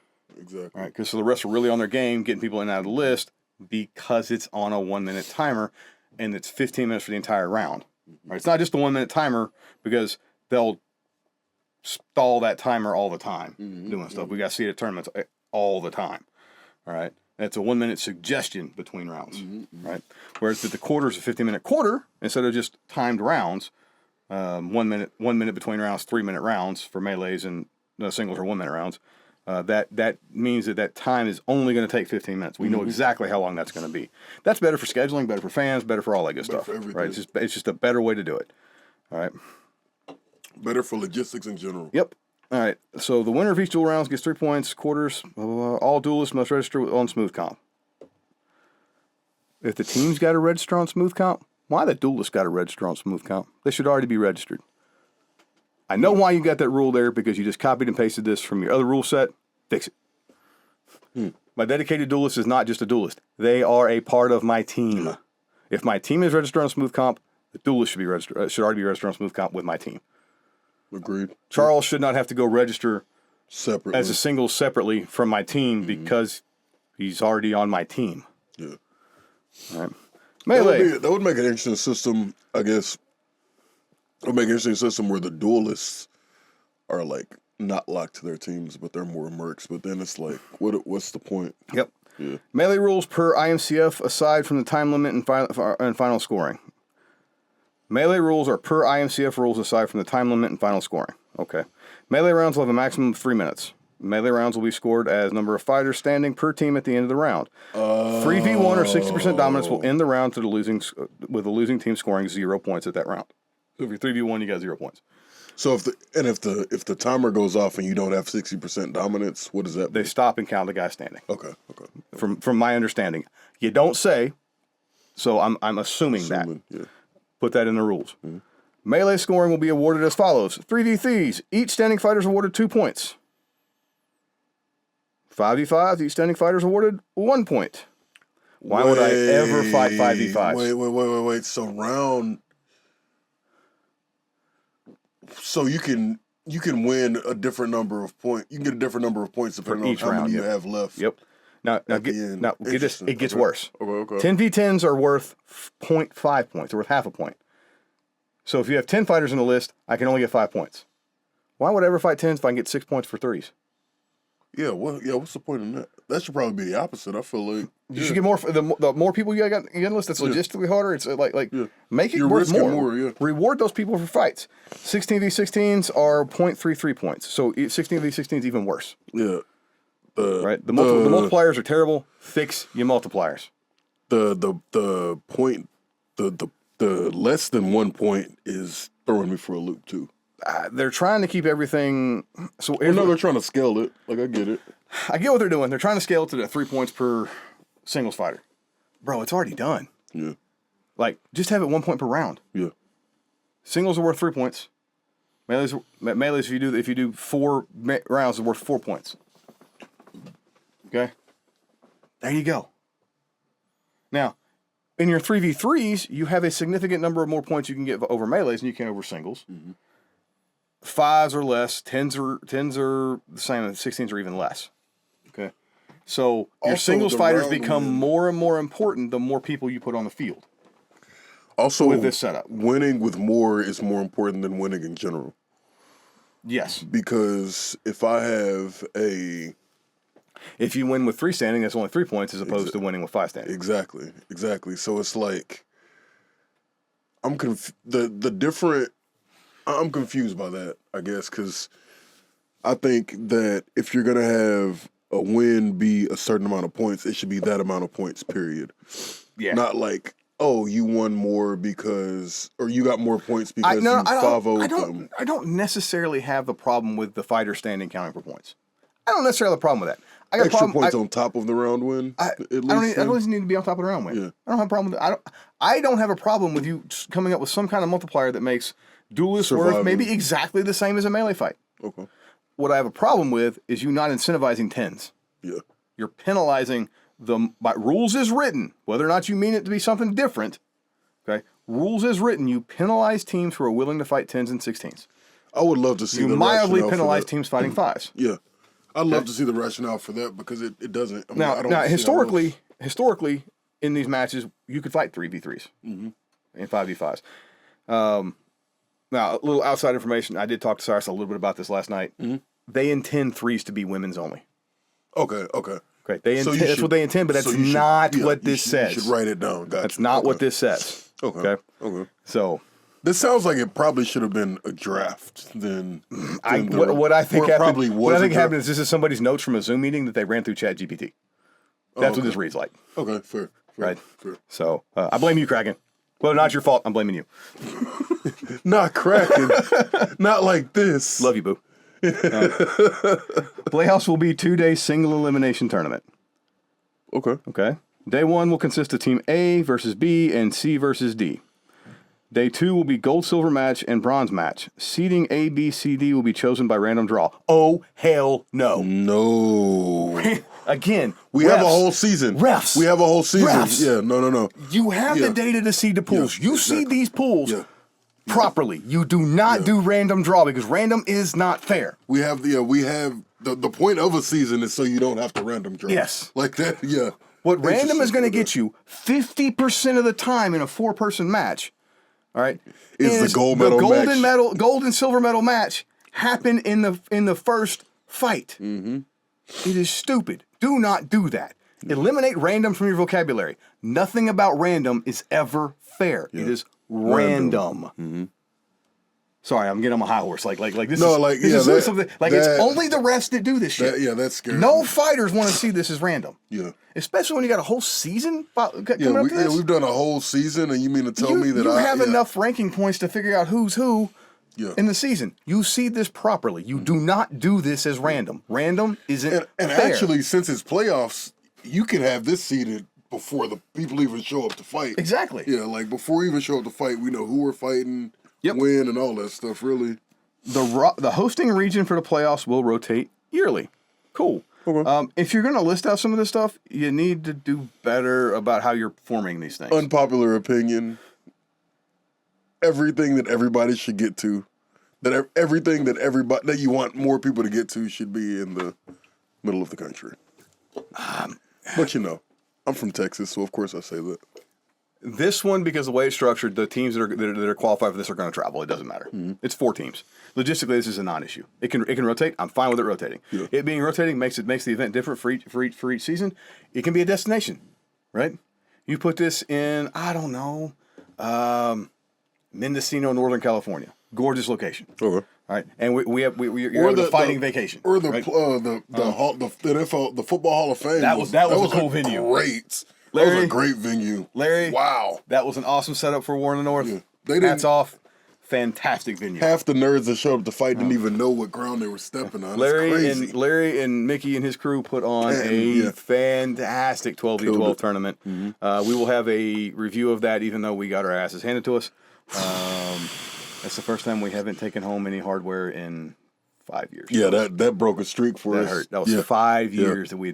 All right, because so the refs are really on their game, getting people in and out of the list because it's on a 1 minute timer, and it's 15 minutes for the entire round. All right, it's not just a 1 minute timer because they'll stall that timer all the time doing stuff. We got to see it at tournaments all the time. All right. That's a 1 minute suggestion between rounds, right? Whereas the quarter is a 15-minute quarter instead of just timed rounds. 1 minute between rounds, 3 minute rounds for melees and singles or 1 minute rounds. That means that time is only going to take 15 minutes. We know exactly how long that's going to be. That's better for scheduling, better for fans, better for all that good stuff, right? It's just a better way to do it. All right. Better for logistics in general. Yep. All right, so the winner of each duel rounds gets 3 points, quarters. All duelists must register on smooth comp. If the team's got to register on smooth comp, why the duelist got to register on smooth comp? They should already be registered. I know why you got that rule there because you just copied and pasted this from your other rule set. Fix it. My dedicated duelist is not just a duelist. They are a part of my team. If my team is registered on smooth comp, the duelist should already be registered on smooth comp with my team. Agreed. Charles should not have to go register separately as a single separately from my team because he's already on my team. Yeah. All right. Melee. That would make an interesting system, I guess. It would make an interesting system where the duelists are like not locked to their teams, but they're more mercs. But then it's like, what's the point? Yep. Yeah. Melee rules per IMCF aside from the time limit and final scoring. Melee rules are per IMCF rules aside from the time limit and final scoring. Okay. Melee rounds will have a maximum of 3 minutes. Melee rounds will be scored as number of fighters standing per team at the end of the round. 3v1 or 60% dominance will end the round with the losing team scoring 0 points at that round. So if you're 3v1, you got 0 points. So if the timer goes off and you don't have 60% dominance, what does that mean? They stop and count the guy standing. Okay. From my understanding, you don't say. So I'm assuming that. Yeah. Put that in the rules. Melee scoring will be awarded as follows. 3v3s. Each standing fighter is awarded 2 points. 5v5s. Each standing fighter is awarded 1 point. Why would I ever fight 5v5s? Wait. So you can win a different number of points. You can get a different number of points depending on how many you have left. Yep. Now get this. It gets worse. Okay. 10v10s are worth 0.5 points. They're worth half a point. So if you have 10 fighters in the list, I can only get 5 points. Why would I ever fight 10s if I can get 6 points for 3s? Yeah, what's the point in that? That should probably be the opposite. I feel like you should get more. The more people you got in the list, that's logistically harder. It's like make it worth more. Reward those people for fights. 16v16s are 0.33 points. So 16v16 is even worse. Yeah. Right. The multipliers are terrible. Fix your multipliers. The point the less than 1 point is throwing me for a loop too. They're trying to keep everything. So they're trying to scale it. Like I get it. I get what they're doing. They're trying to scale it to the 3 points per singles fighter. Bro, it's already done. Yeah. Like just have it 1 point per round. Yeah. Singles are worth 3 points. Melees if you do 4 rounds is worth 4 points. Okay. There you go. Now, in your 3v3s, you have a significant number of more points you can get over melees than you can over singles. 5s are less, 10s are the same, and 16s are even less. Okay. So your Also, singles fighters become more and more important the more people you put on the field. Also, with this setup, winning with more is more important than winning in general. Yes. Because if you win with 3 standing, that's only 3 points as opposed to winning with 5 standing. Exactly. So it's like the different I'm confused by that, I guess, because I think that if you're going to have a win be a certain amount of points, it should be that amount of points, period. Yeah. Not like, oh, you won more because, or you got more points because you I 5-0'd them. I don't necessarily have the problem with the fighter standing counting for points. I don't necessarily have a problem with that. I got Extra points on top of the round win. I don't even need to be on top of the round win. Yeah. I don't have a problem with that. I don't have a problem with you coming up with some kind of multiplier that makes duelist worth maybe exactly the same as a melee fight. Okay. What I have a problem with is you not incentivizing tens. Yeah. You're penalizing by rules as written, whether or not you mean it to be something different. Okay, rules as written, you penalize teams who are willing to fight 10s and 16s. I would love to see you the mildly rationale penalize for that. teams fighting 5s. Yeah. I'd love to see the rationale for that because it doesn't. I mean, I don't Now see historically, in these matches, you could fight 3v3s and 5v5s. Now, a little outside information. I did talk to Cyrus a little bit about this last night. They intend 3s to be women's only. Okay. Okay, that's what they intend, but that's not what this says. You should write it down. Gotcha. That's not what this says. Okay. So this sounds like it probably should have been a draft. What I think happened is this is somebody's notes from a Zoom meeting that they ran through ChatGPT. That's what this reads like. Okay, fair. Right. Fair. So I blame you, Kraken. Well, not your fault. I'm blaming you. Not Kraken. Not like this. Love you, boo. Playoffs will be 2-day single elimination tournament. Okay. Day 1 will consist of Team A versus B and C versus D. Day 2 will be gold, silver match and bronze match. Seeding A, B, C, D will be chosen by random draw. Oh, hell no. No. Again, we have a whole season. Refs. We have a whole season. Refs. Yeah, no. You have the data to seed the pools. You seed these pools properly. You do not do random draw because random is not fair. We have the point of a season is so you don't have to random draw. Yes. Like that, yeah. What random is going to get you 50% of the time in a 4-person match, all right, is the gold medal match. Gold and silver medal match happen in the first fight. It is stupid. Do not do that. Eliminate random from your vocabulary. Nothing about random is ever fair. It is random. Sorry, I'm getting on my high horse. Like this is something like it's only the refs that do this shit. That's scary. No fighters want to see this as random. Yeah. Especially when you got a whole season coming up to this. We've done a whole season, and you mean to tell me that you have enough ranking points to figure out who's who in the season. You seed this properly. You do not do this as random. Random isn't and fair. actually, since it's playoffs, you can have this seeded before the people even show up to fight. Exactly. Yeah, like before we even show up to fight, we know who we're fighting, when, and all that stuff, really. The hosting region for the playoffs will rotate yearly. Cool. Okay. If you're going to list out some of this stuff, you need to do better about how you're forming these things. Unpopular opinion. Everything that everybody should get to, everything that you want more people to get to should be in the middle of the country. But I'm from Texas, so of course I say that. This one, because the way it's structured, the teams that are qualified for this are going to travel. It doesn't matter. It's 4 teams. Logistically, this is a non-issue. It can rotate. I'm fine with it rotating. Yeah. It being rotating makes the event different for each season. It can be a destination, right? You put this in, I don't know, Mendocino, Northern California. Gorgeous location. Okay. All right, and you're having a fighting vacation. Or the right? the NFL, the Football Hall of Fame. That was a cool venue. Great. Larry, that was a great venue. Larry, wow, that was an awesome setup for War in the North. Yeah. Hats off, fantastic venue. Half the nerds that showed up to fight didn't even know what ground they were stepping on. Larry and Mickey and his crew put on a fantastic 12v12 tournament. We will have a review of that, even though we got our asses handed to us. That's the first time we haven't taken home any hardware in 5 years. Yeah, that broke a streak for us. That hurt. That was 5 years that we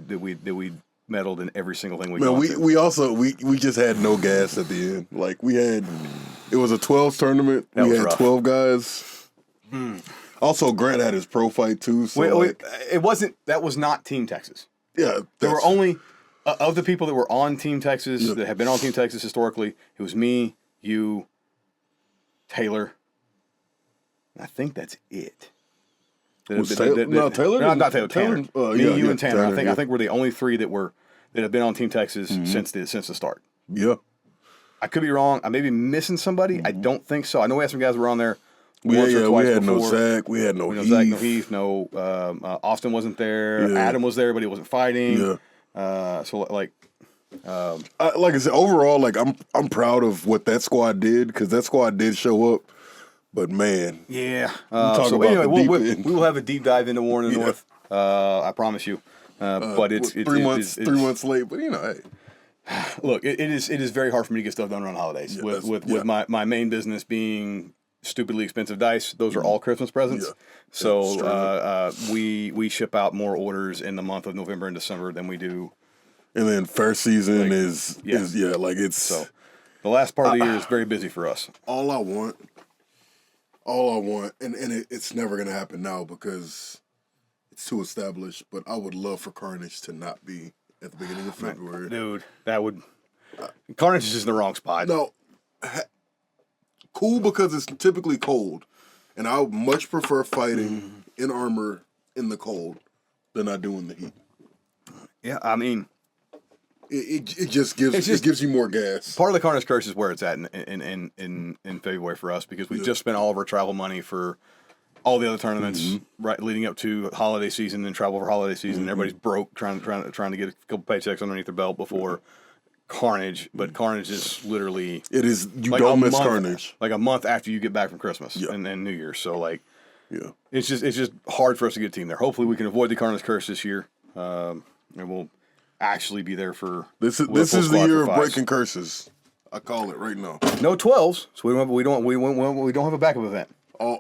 medaled in every single thing we got. We just had no gas at the end. Like it was a 12 tournament. We had rough. 12 guys. Also, Grant had his pro fight too. So that was not Team Texas. Yeah, there were only of the people that were on Team Texas that have been on Team Texas historically. It was me, you, Taylor. I think that's it. Taylor? Not Taylor. Tanner. You, and Tanner. I think we're the only 3 that have been on Team Texas since the start. Yeah. I could be wrong. I may be missing somebody. I don't think so. I know we had some guys that were on there We once or twice had before. no Zach. We had no No Heath. Zach, no Heath, no Austin wasn't there. Yeah. Adam was there, but he wasn't fighting. Yeah. So like Like I said, overall, like I'm proud of what that squad did because that squad did show up. But man, yeah. talk So about anyway, the deep we end. will have a deep dive into War in the Yeah. North. I promise you. But it's 3 months 3 months late. But hey, look, it is very hard for me to get stuff done around holidays. Yeah, with my main business being stupidly expensive dice. Those are all Christmas presents. Yeah. So we ship out more orders in the month of November and December than we do. and then fair season Like, is like it's So the last part of the year is very busy for us. all I want, and it's never gonna happen now because it's too established. But I would love for Carnage to not be at the beginning of February. Dude, that would Carnage is just in the wrong spot. No, cool because it's typically cold, and I would much prefer fighting in armor in the cold than I do in the heat. Yeah, I mean, It just gives you more gas. part of the Carnage curse is where it's at in February for us because we just spent all of our travel money for all the other tournaments right leading up to holiday season and travel for holiday season. Everybody's broke trying to get a couple paychecks underneath their belt before Carnage. But Carnage is literally It is you like don't a miss month, Carnage. like a month after you get back from Christmas Yeah. and New Year's. So like Yeah, it's just hard for us to get a team there. Hopefully we can avoid the Carnage curse this year, and we'll actually be there for this with a is full the squad year for of fives. breaking curses. I call it right now. No 12s, so we don't have a backup event. All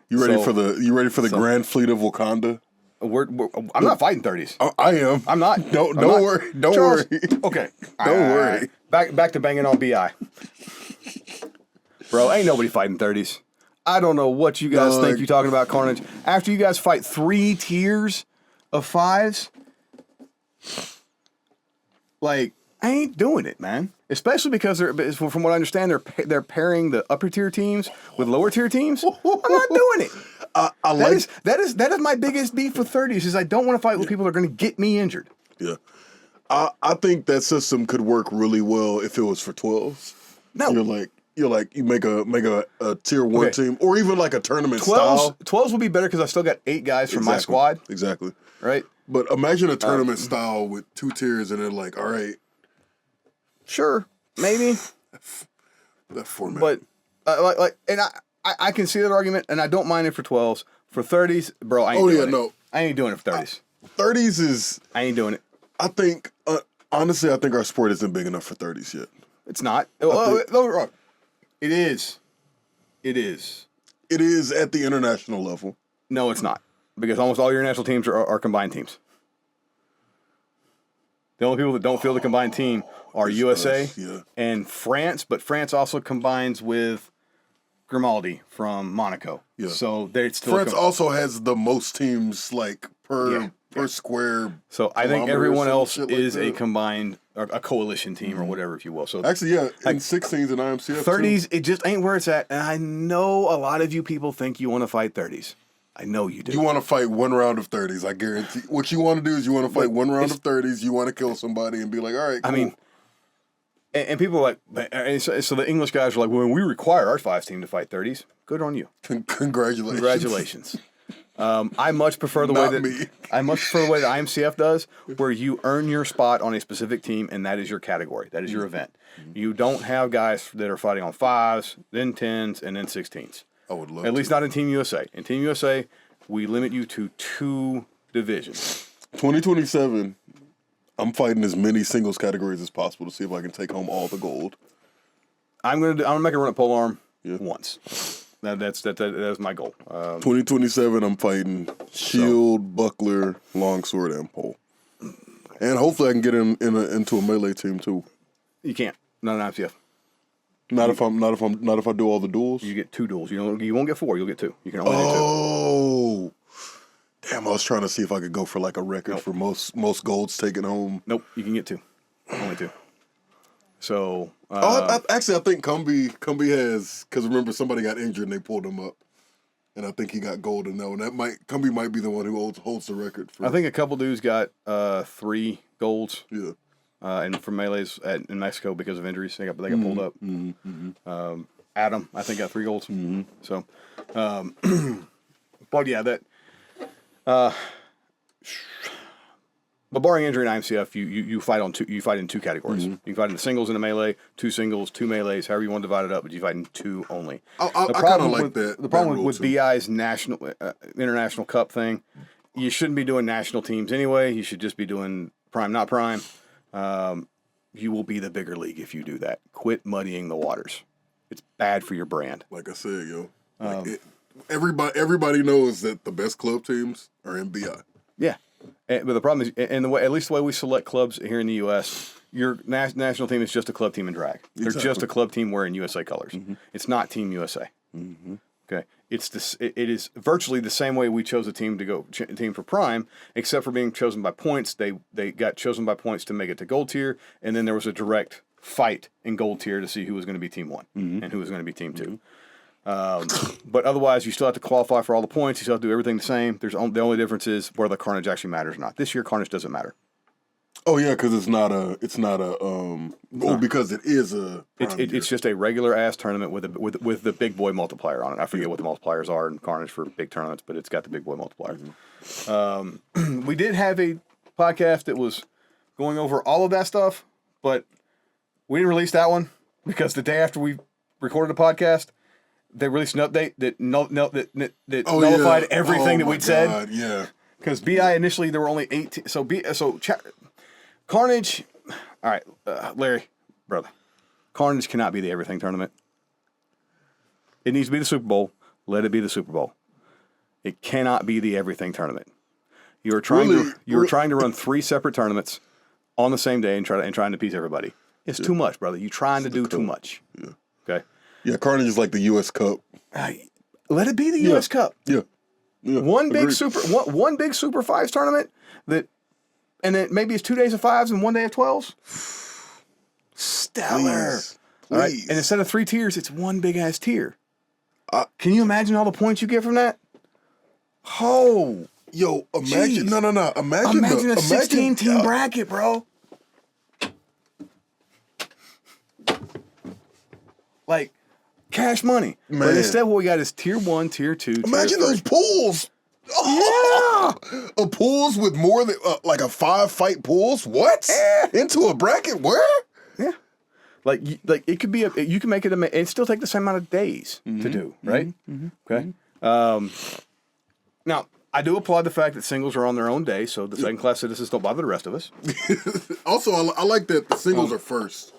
you ready So- for the Grand Fleet of Wakanda? I'm not fighting 30s. I am. I'm not. Don't I'm not. worry. Don't Charles, worry. Okay. Don't All worry. Back to banging on BI. Bro, ain't nobody fighting 30s. I don't know what you guys think you're talking about, Carnage. After you guys fight 3 tiers of 5s, like, I ain't doing it, man. Especially because from what I understand, they're pairing the upper tier teams with lower tier teams. I'm not doing it. That is my biggest beef with 30s is I don't want to fight with people that are going to get me injured. Yeah, I think that system could work really well if it was for 12s. No. You make a tier 1 Okay. team or even like a tournament style. 12s will be better because I still got 8 guys from my squad, Exactly. right? But imagine a tournament style with 2 tiers and they're like, all right, Sure, maybe, that format. but and I can see that argument, and I don't mind it for 12s. For 30s, bro, I ain't doing it. I ain't doing it for 30s. 30s is, I ain't doing it. I think, honestly, I think our sport isn't big enough for 30s yet. It's not. It is. It is. It is at the international level. No, it's not. Because almost all your national teams are combined teams. The only people that don't field a combined team are USA and France, but France also combines with Grimaldi from Monaco. Yeah. So they're still France also has the most teams like per square. So I think kilometers everyone and else shit like is a that. combined, or a coalition team or whatever, if you will. So Actually, yeah, in 16s and IMCF. 30s, it just ain't where it's at. And I know a lot of you people think you want to fight 30s. I know you do. You want to fight 1 round of 30s, I guarantee. What you want to do is you want to fight 1 round of 30s. You want to kill somebody and be like, all right, cool. I mean, and people are like, and so the English guys are like, well, we require our 5s team to fight 30s. Good on you. Congratulations. Congratulations. I much prefer the way that IMCF does, where you earn your spot on a specific team, and that is your category. That is your event. You don't have guys that are fighting on 5s, then 10s, and then 16s. I would love At least not in Team USA. In Team USA, we limit you to 2 divisions. 2027, I'm fighting as many singles categories as possible to see if I can take home all the gold. I'm gonna make a run at polearm once. That's my goal. 2027, I'm fighting shield, buckler, longsword, and pole. And hopefully I can get into a melee team too. You can't. Not an IMCF. Not if I do all the duels. You get 2 duels. You won't get 4. You'll get 2. You can only do 2. Oh, damn! I was trying to see if I could go for like a record for most golds taken home. Nope. You can get 2. Only 2. So. I think Cumby has, because remember somebody got injured and they pulled him up, and I think he got gold in that one. Cumby might be the one who holds the record. I think a couple dudes got 3 golds. Yeah. And from melees in Mexico because of injuries, they got pulled up. Adam, I think, got 3 golds. Mm-hmm. So, but yeah, that. But barring injury in IMCF, you fight on two. You fight in 2 categories. You can fight in the singles and a melee, 2 singles, 2 melees, however you want to divide it up. But you fight in 2 only. I kind of like that. The problem with BI's national international cup thing, you shouldn't be doing national teams anyway. You should just be doing prime, not prime. You will be the bigger league if you do that. Quit muddying the waters. It's bad for your brand. Like I said, yo, everybody knows that the best club teams are in BI. Yeah. But the problem is, and the way, at least the way we select clubs here in the U.S., your national team is just a club team in drag. They're just a club team wearing USA colors. Mm-hmm. It's not Team USA. Mm-hmm. Okay, it is virtually the same way we chose a team to go team for Prime, except for being chosen by points. They got chosen by points to make it to Gold Tier, and then there was a direct fight in Gold Tier to see who was going to be Team 1 and who was going to be Team 2. But otherwise, you still have to qualify for all the points. You still have to do everything the same. The only difference is whether the Carnage actually matters or not. This year, Carnage doesn't matter. Oh yeah, because it's not a. Because it is a. It's just a regular ass tournament with the big boy multiplier on it. I forget what the multipliers are in Carnage for big tournaments, but it's got the big boy multiplier. Mm-hmm. We did have a podcast that was going over all of that stuff, but we didn't release that one because the day after we recorded the podcast, they released an update that nullified everything that we'd said. Yeah. Because BI initially there were only 18. Carnage. All right, Larry, brother. Carnage cannot be the everything tournament. It needs to be the Super Bowl. Let it be the Super Bowl. It cannot be the everything tournament. You are trying to run 3 separate tournaments on the same day and trying to appease everybody. It's too much, brother. You're trying to do too much. Yeah. Okay. Yeah, Carnage is like the U.S. Cup. Let it be the U.S. Cup. Yeah. One big Super 5s tournament and then maybe it's 2 days of 5s and 1 day of 12s. Stellar. Please. All right. And instead of 3 tiers, it's 1 big ass tier. Can you imagine all the points you get from that? Oh. Yo, imagine. Geez. No. Imagine a 16-team bracket, bro. Like, cash money. Man. But instead what we got is tier 1, tier 2, Imagine those pools. Oh, yeah. A pools with more than like a 5-fight pools. What? Into a bracket? Where? Yeah. Like it could be you can make it and still take the same amount of days to do, right? Mm-hmm. Okay. Now I do applaud the fact that singles are on their own day, so the second class citizens don't bother the rest of us. Also, I like that the singles are first.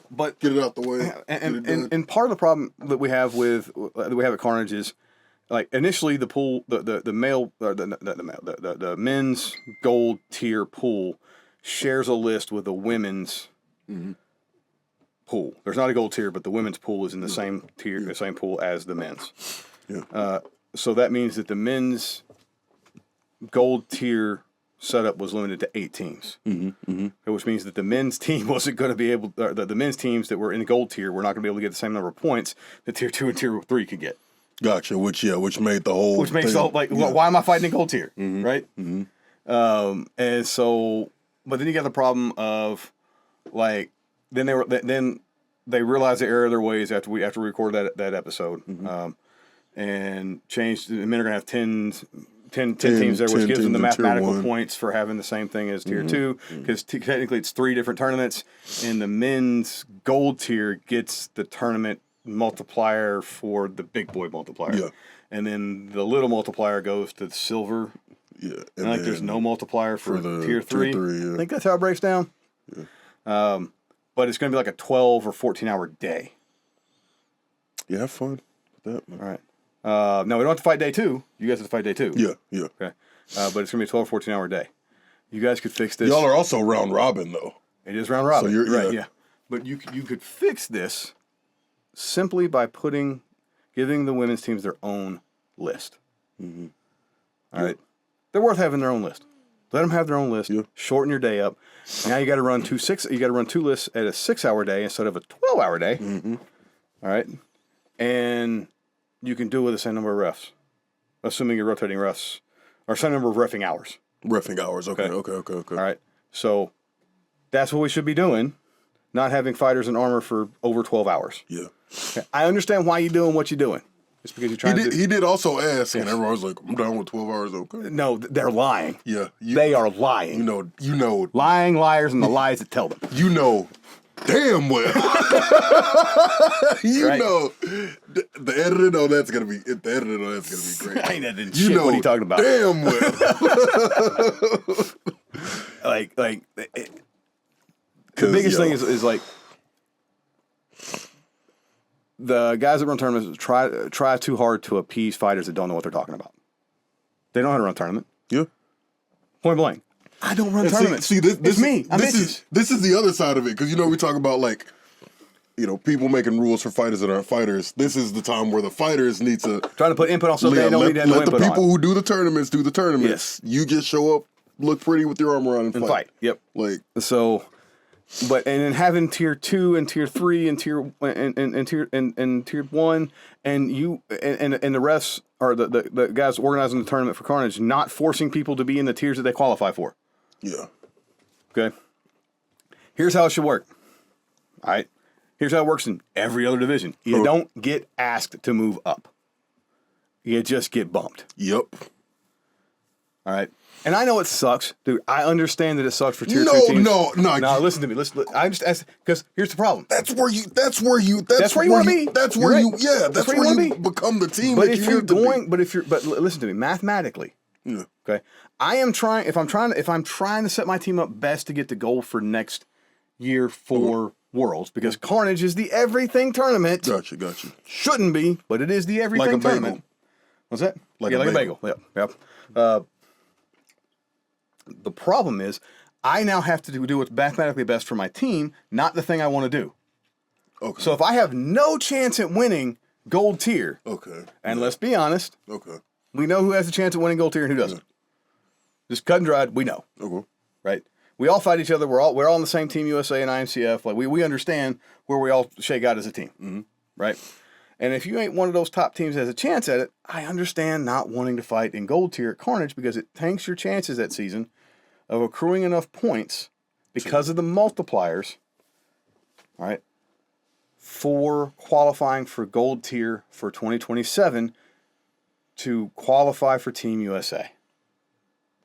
But get it out the way. And part of the problem that we have at Carnage is, like, initially the pool, the male or the men's gold tier pool shares a list with the women's pool. There's not a gold tier, but the women's pool is in the same tier, the same pool as the men's. Yeah. So that means that the men's gold tier setup was limited to 8 teams, which means that the men's team wasn't going to be able. The men's teams that were in the gold tier were not going to be able to get the same number of points that tier 2 and tier 3 could get. Gotcha. Which made the whole. Which makes the whole, like, why am I fighting in gold tier, right? Mm-hmm. And so, but then you got the problem of, like, then they realized the error of their ways after we recorded that episode, and changed. The men are going to have 10 teams there, which gives them the mathematical points for having the same thing as tier 2, because technically it's 3 different tournaments, and the men's gold tier gets the tournament multiplier for the big boy multiplier. Yeah. And then the little multiplier goes to the silver. Yeah. And like there's no multiplier for the tier 3. Yeah. I think that's how it breaks down. Yeah. But it's going to be like a 12 or 14-hour day. Yeah, have fun with that, man. All right. No, we don't have to fight day 2. You guys have to fight day 2. Yeah. Okay. But it's going to be a 12 or 14-hour day. You guys could fix this. Y'all are also round robin, though. It is round robin. So you're right, yeah. But you could fix this simply by giving the women's teams their own list. All right. They're worth having their own list. Let them have their own list. Yeah. Shorten your day up. Now you got to run 2 lists at a 6-hour day instead of a 12-hour day. All right. And you can do it with the same number of refs, assuming you're rotating refs, or same number of reffing hours. Okay. All right. So that's what we should be doing. not having fighters in armor for over 12 hours. Yeah. Okay. I understand why you're doing what you're doing. It's because you're trying to. He did also ask, and everyone was like, "I'm down with 12 hours." Okay. No, they're lying. Yeah. They are lying. You know, Lying liars and the lies that tell them. you know, damn well. You Right. know, the editing on that's gonna be great. I ain't editing You shit. know, What are you talking about? damn well. The biggest thing is like the guys that run tournaments try too hard to appease fighters that don't know what they're talking about. They don't know how to run a tournament. Yeah. Point blank. I don't run tournaments. See, this it's me. This is the other side of it, because we talk about like, people making rules for fighters that aren't fighters. This is the time where the fighters need to trying to put input on something they don't need to have no let the input people on. who do the tournaments do the tournaments. Yes. You just show up, look pretty with your armor on, and fight. Yep. Like, So, and then having tier 2 and tier 3 and tier 1 and tier 1 and the refs are the guys organizing the tournament for Carnage, not forcing people to be in the tiers that they qualify for. yeah. Okay. Here's how it should work. All right. Here's how it works in every other division. You don't get asked to move up. You just get bumped. Yep. All right. And I know it sucks, dude. I understand that it sucks for tier 2 teams. No. Now listen to me. I just ask, because here's the problem. That's where you want to be. That's where you become the team. But that if you you're need to be. going, but listen to me. Mathematically, Yeah. okay. If I'm trying to set my team up best to get the goal for next year for Worlds, because Carnage is the everything tournament. Gotcha. Shouldn't be, but it is the everything Like a bagel. tournament. What's that? Like a a bagel. Yep. The problem is, I now have to do what's mathematically best for my team, not the thing I want to do. Okay. So if I have no chance at winning gold tier, Okay. and let's be honest, Okay. we know who has a chance at winning gold tier and who doesn't. Just cut and dried, we know. Okay. Right? We all fight each other. We're all on the same team, USA and IMCF. Like we understand where we all shake out as a team, right? And if you ain't one of those top teams that has a chance at it, I understand not wanting to fight in gold tier at Carnage, because it tanks your chances that season of accruing enough points because of the multipliers, all right, for qualifying for gold tier for 2027 to qualify for Team USA.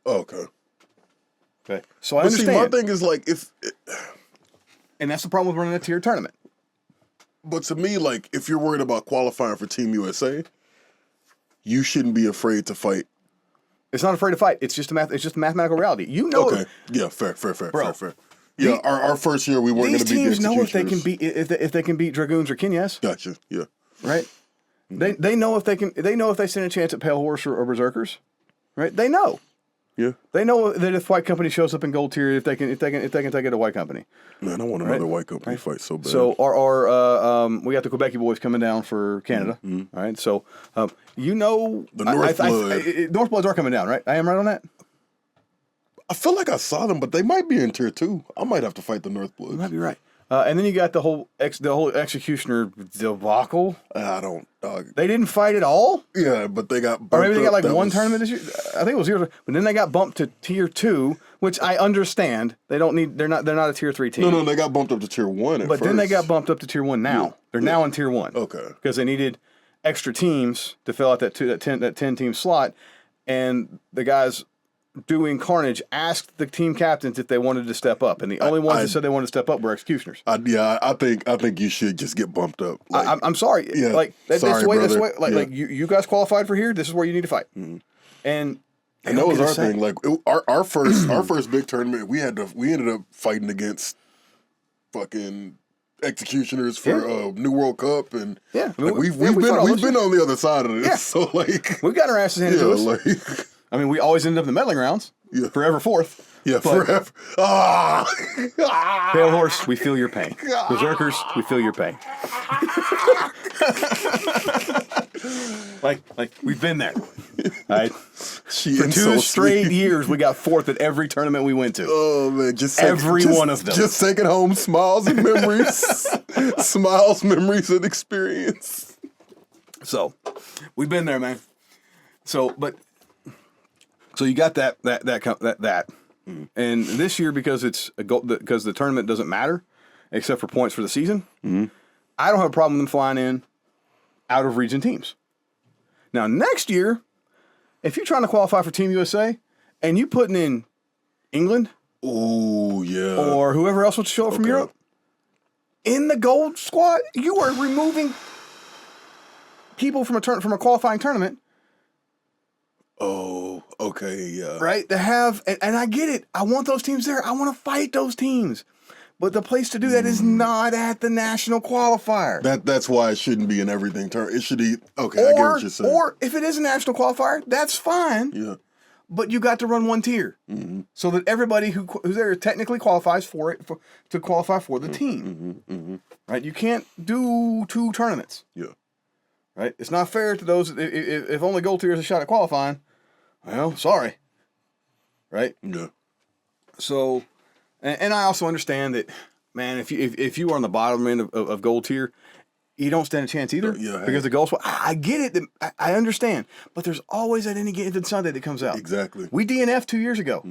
Okay. Okay, so I But see, understand. my thing is like And that's the problem with running a tier tournament. But to me, like, if you're worried about qualifying for Team USA, you shouldn't be afraid to fight. It's not afraid to fight. It's just mathematical reality. You know. Okay. Yeah. Fair. Bro, Fair. Yeah. Our first year we weren't going These to beat teams the know if they can executioners. beat if they can beat Dragoons or Kinyas, Gotcha. Yeah. right? They know if they can. They know if they stand a chance at Pale Horse or Berserkers, right? They know. Yeah. They know that if White Company shows up in gold tier, if they can take it to White Company. Man, I want another white company fight so bad. So we got the Quebecy boys coming down for Canada. All right. So the Northbloods are coming down, right? I am right on that. I feel like I saw them, but they might be in tier 2. I might have to fight the You Northbloods. might be right. And then you got the whole Executioner debacle. I don't. They didn't fight at all. Yeah, but they got. Or maybe they got like That one was- tournament this year. I think it was 0. But then they got bumped to tier 2, which I understand. They don't need. They're not a tier 3 team. No, they got bumped up to tier 1 at But first. then they got bumped up to tier 1 now. Yeah. They're now in tier 1. Okay. Because they needed extra teams to fill out that 10 team slot, and the guys doing Carnage asked the team captains if they wanted to step up, and the only ones that said they wanted to step up were Executioners. I think you should just get bumped up. Like, I'm sorry. Yeah, Like that's sorry, the way. That's the way. brother. Like you guys qualified for here. This is where you need to fight. And and that was our thing. Like our first big tournament, we ended up fighting against fucking Executioners for New World Cup, and Yeah, I like, mean, we've we fought all those been on the other side of this. Yeah. So like we've got our asses handed to us. like I mean, we always ended up in the meddling rounds. Yeah. Forever fourth. yeah, But- forever. Pale Horse, we feel your pain. Berserkers, we feel your pain. like we've been there. All right. She For 2 insults straight me. years, we got fourth at every tournament we went to. Oh man, Every one of them. Just taking home smiles and memories, smiles, memories, and experience. So, we've been there, man. So you got that, and this year because because the tournament doesn't matter, except for points for the season. I don't have a problem with them flying in out of region teams. Now, next year, if you're trying to qualify for Team USA and you putting in England, oh yeah, or whoever else wants to show up from Europe, in the gold squad, you are removing people from a qualifying tournament. Oh, okay, yeah. Right? To have, and I get it. I want those teams there. I want to fight those teams. But the place to do that is not at the national qualifier. That's why it shouldn't be in everything. It should be, okay, I get what you're saying. Or if it is a national qualifier, that's fine. Yeah. But you got to run one tier. So that everybody who's there technically qualifies for it, to qualify for the team. Right? You can't do 2 tournaments. Yeah. Right? It's not fair to those, if only gold tier is a shot at qualifying, well, sorry. Right? Yeah. So, and I also understand that, man, if you are on the bottom end of gold tier, you don't stand a chance either. Yeah, because the gold, I get it. I understand. But there's always that any given Sunday that comes out. Exactly. We DNF'd 2 years ago.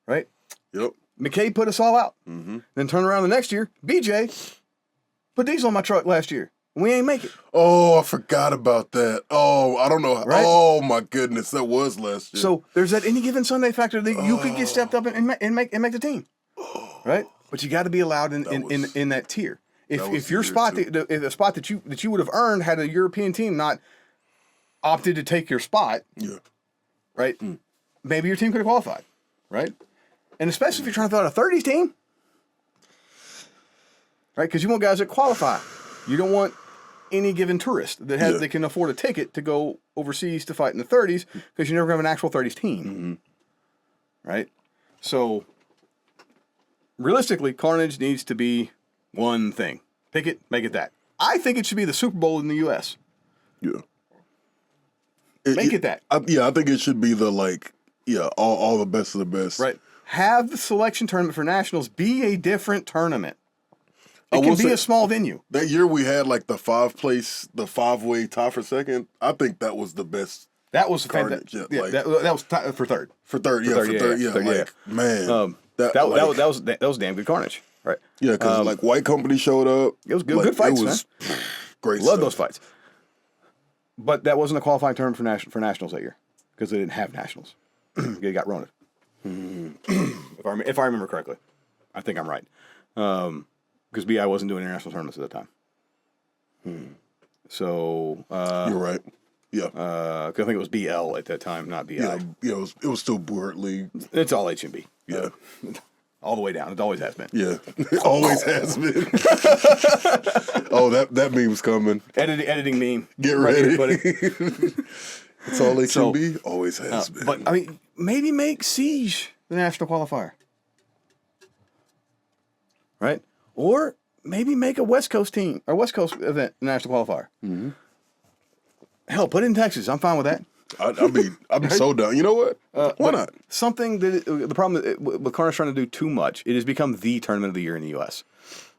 Right? Yep. McCabe put us all out. Then turn around the next year, BJ put diesel on my truck last year. We ain't make it. Oh, I forgot about that. Oh, I don't know. Right? Oh, my goodness. That was last year. So there's that any given Sunday factor that you could get stepped up and make the team. Right? But you got to be allowed in that tier. If your spot, if a spot that you would have earned had a European team not opted to take your spot, right? Maybe your team could have qualified, right? And especially if you're trying to fill out a 30s team, right? Because you want guys that qualify. You don't want any given tourist that can afford a ticket to go overseas to fight in the 30s, because you never have an actual 30s team, right? So realistically, Carnage needs to be one thing. Pick it, make it that. I think it should be the Super Bowl in the U.S. Yeah. Make it that. I think it should be the, all the best of the best. Right. Have the selection tournament for nationals be a different tournament. It can be a small venue. That year we had the 5-way tie for second. I think that was the best. That was Carnage. that was for third. For third. Man. That was damn good Carnage. Right. Yeah, because White Company showed up. It was good fights, man. Great Love stuff. those fights. But that wasn't a qualifying tournament for nationals that year, because they didn't have nationals. They got Roned. If I remember correctly. I think I'm right. Because BI wasn't doing international tournaments at that time. So you're right. Yeah. I think it was BL at that time, not BI. Yeah, it was still Buert League. It's all HMB. Yeah. All the way down. It always has been. Yeah. It always has been. Oh, that meme's coming. Editing meme. Get ready. Right here, buddy. It's all HMB. Always has been. But, I mean, maybe make Siege the national qualifier. Right? Or maybe make a West Coast team, or West Coast event national qualifier. Hell, put it in Texas. I'm fine with that. I'm so done. You know what? Why not? Something that the problem with Carnage trying to do too much, it has become the tournament of the year in the U.S.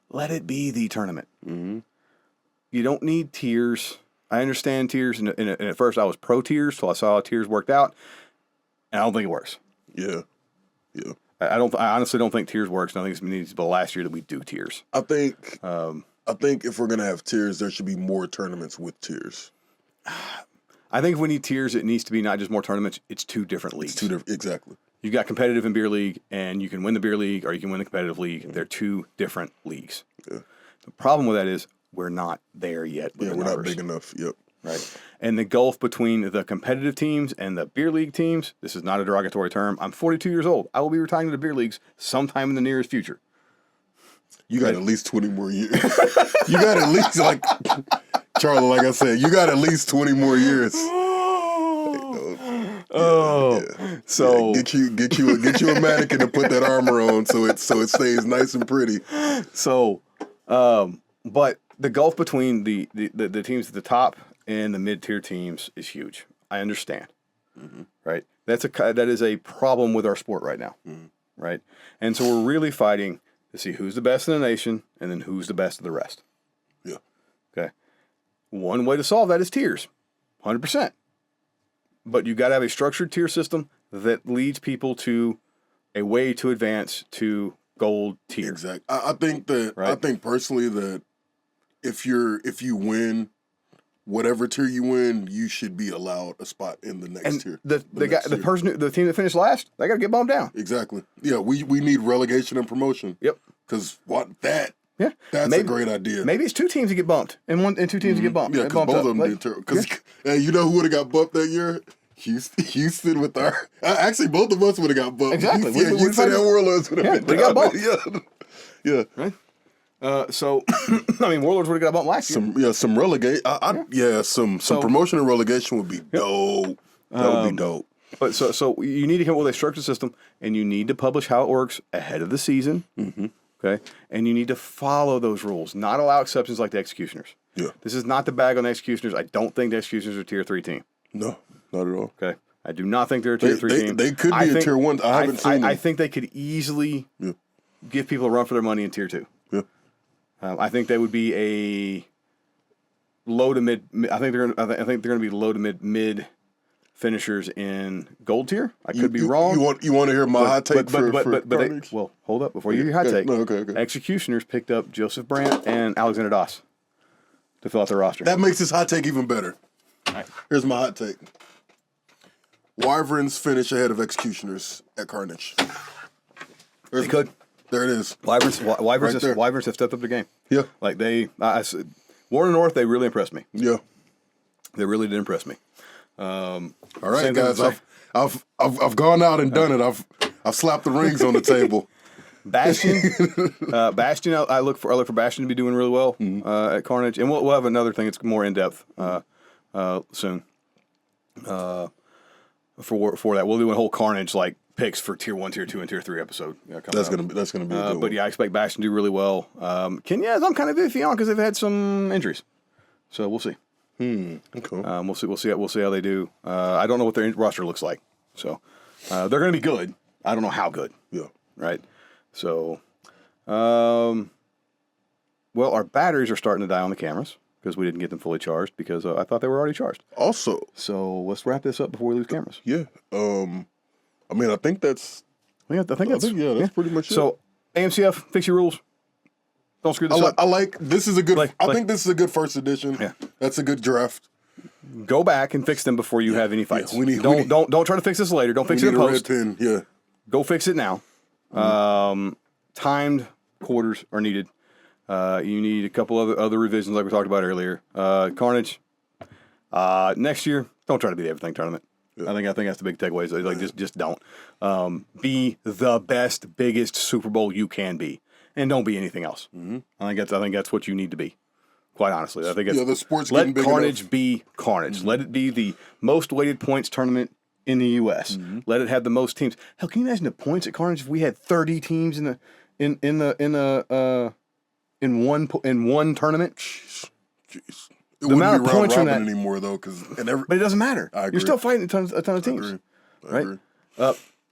Let it be the tournament. You don't need tiers. I understand tiers, and at first I was pro tiers till I saw how tiers worked out, and I don't think it works. Yeah. I honestly don't think tiers works. And I think it needs to be the last year that we do tiers. I think if we're gonna have tiers, there should be more tournaments with tiers. I think if we need tiers, it needs to be not just more tournaments. It's 2 different leagues. Exactly. You got competitive and beer league, and you can win the beer league or you can win the competitive league. They're 2 different leagues. Yeah. The problem with that is we're not there yet. With we're not big enough. Yep. Right. And the gulf between the competitive teams and the beer league teams, this is not a derogatory term. I'm 42 years old. I will be retiring to the beer leagues sometime in the nearest future. You got at least 20 more years. You got at least Charlie, like I said, you got at least 20 more years. So get you a mannequin to put that armor on so it stays nice and pretty. So, but the gulf between the teams at the top and the mid-tier teams is huge. I understand, right? That is a problem with our sport right now, right? And so we're really fighting to see who's the best in the nation and then who's the best of the rest. Yeah. Okay. One way to solve that is tiers, 100%. But you got to have a structured tier system that leads people to a way to advance to gold tier. Exactly. I think that Right. I think personally that if you win whatever tier you win, you should be allowed a spot in the next And tier. the next tier. the team that finished last, they got to get bumped down. Exactly. Yeah, we need relegation and promotion. Yep. Because Yeah. that's a great idea. Maybe it's 2 teams that get bumped and 2 teams that get bumped. Yeah, They because bumped both of up. them did terrible. Because you know who would have got bumped that year? Houston with our actually both of us would have got bumped. Exactly. Houston and Warlords would have been we got down. bumped. Yeah. Right. So I mean, Warlords would have got bumped last year. Some relegate. Some promotion and relegation would be dope. That would be dope. But so you need to come up with a structured system, and you need to publish how it works ahead of the season. Mm-hmm. Okay, and you need to follow those rules. Not allow exceptions like the Executioners. Yeah. This is not the bag on the Executioners. I don't think the Executioners are a tier 3 team. No, not at all. Okay, I do not think they're a tier 3 team. They could be a tier 1. I haven't seen them. I think they could easily give people a run for their money in tier 2. Yeah. I think they would be a low to mid. I think they're going to be low to mid finishers in gold tier. I could be wrong. You want to hear my hot take for Carnage? Well, hold up before you hear your hot take. No, okay. Executioners picked up Joseph Brandt and Alexander Doss to fill out their roster. That makes this hot take even better. Right. Here's my hot take. Wyverns finish ahead of Executioners at Carnage. They could. There it is. Wyverns there. have stepped up the game. Yeah. Like Warren North, they really impressed me. Yeah. They really did impress me. All right, guys. I've gone out and done it. I've slapped the rings on the table. Bastion, I look for Bastion to be doing really well at Carnage, and we'll have another thing that's more in depth soon. For that, we'll do a whole Carnage like picks for tier 1, tier 2, and tier 3 episode. That's gonna be a good but one. yeah, I expect Bastion to do really well. Kenyas, I'm kind of iffy on because they've had some injuries, so we'll see. Okay. We'll see how they do. I don't know what their roster looks like, so they're going to be good. I don't know how good. Yeah. Right. So, well, our batteries are starting to die on the cameras because we didn't get them fully charged because I thought they were already charged. Also, so let's wrap this up before we lose cameras. Yeah. I mean, I think that's. That's pretty much it. So, AMCF, fix your rules. Don't screw this up. I like this is a good. I think this is a good first edition. Yeah. That's a good draft. Go back and fix them before you have any fights. Yeah, don't try to fix this later. Don't fix it in post. Red pen. Yeah. Go fix it now. Timed quarters are needed. You need a couple other revisions like we talked about earlier. Carnage. Next year, don't try to be the everything tournament. Yeah. I think that's the big takeaway. Like just don't. Be the best, biggest Super Bowl you can be, and don't be anything else. Mm-hmm. I think that's what you need to be. Quite honestly, I think it's, the sport's let getting big Carnage enough. be Carnage. Mm-hmm. Let it be the most weighted points tournament in the U.S. Mm-hmm. Let it have the most teams. Hell, can you imagine the points at Carnage if we had 30 teams in one tournament? Jeez. The amount of points from that anymore though, but it doesn't matter. I agree. You're still fighting a ton of teams, I agree.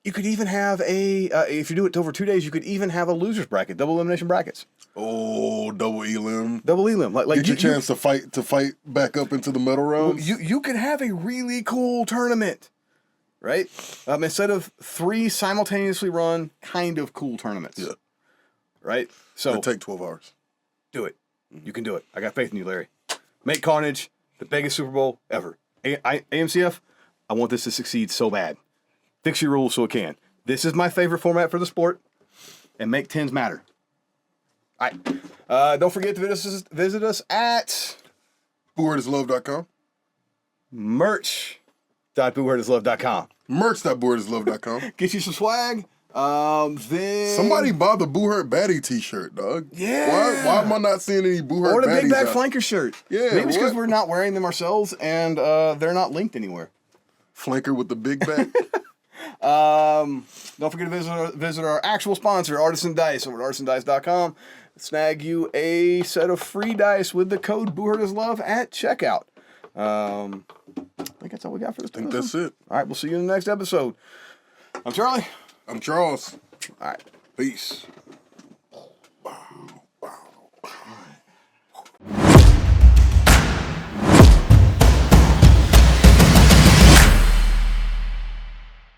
You could even have if you do it over 2 days, you could even have a losers bracket, double elimination brackets. Oh, double elim. Like get your chance to fight back up into the medal rounds. You could have a really cool tournament, right? Instead of 3 simultaneously run kind of cool tournaments. Yeah. Right. So it'll take 12 hours. Do it. You can do it. I got faith in you, Larry. Make Carnage the biggest Super Bowl ever. AMCF, I want this to succeed so bad. Fix your rules so it can. This is my favorite format for the sport, and make 10s matter. All right. Don't forget to visit us at BooHeartIsLove.com. Merch.BooHeartIsLove.com. Merch.BooHeartIsLove.com. Get you some swag. Then somebody bought the Boo Hurt Baddie t-shirt, dog. Yeah. Why am I not seeing any Boo Hurt Or the Baddies Big Back out? Flanker shirt. Yeah. Maybe it's because we're not wearing them ourselves and they're not linked anywhere. Flanker with the big back. Don't forget to visit our actual sponsor, Artisan Dice, over at artisandice.com. Snag you a set of free dice with the code BooHeartIsLove at checkout. I think that's all we got for this. I think that's it. All right, we'll see you in the next episode. I'm Charlie. I'm Charles. All right. Peace.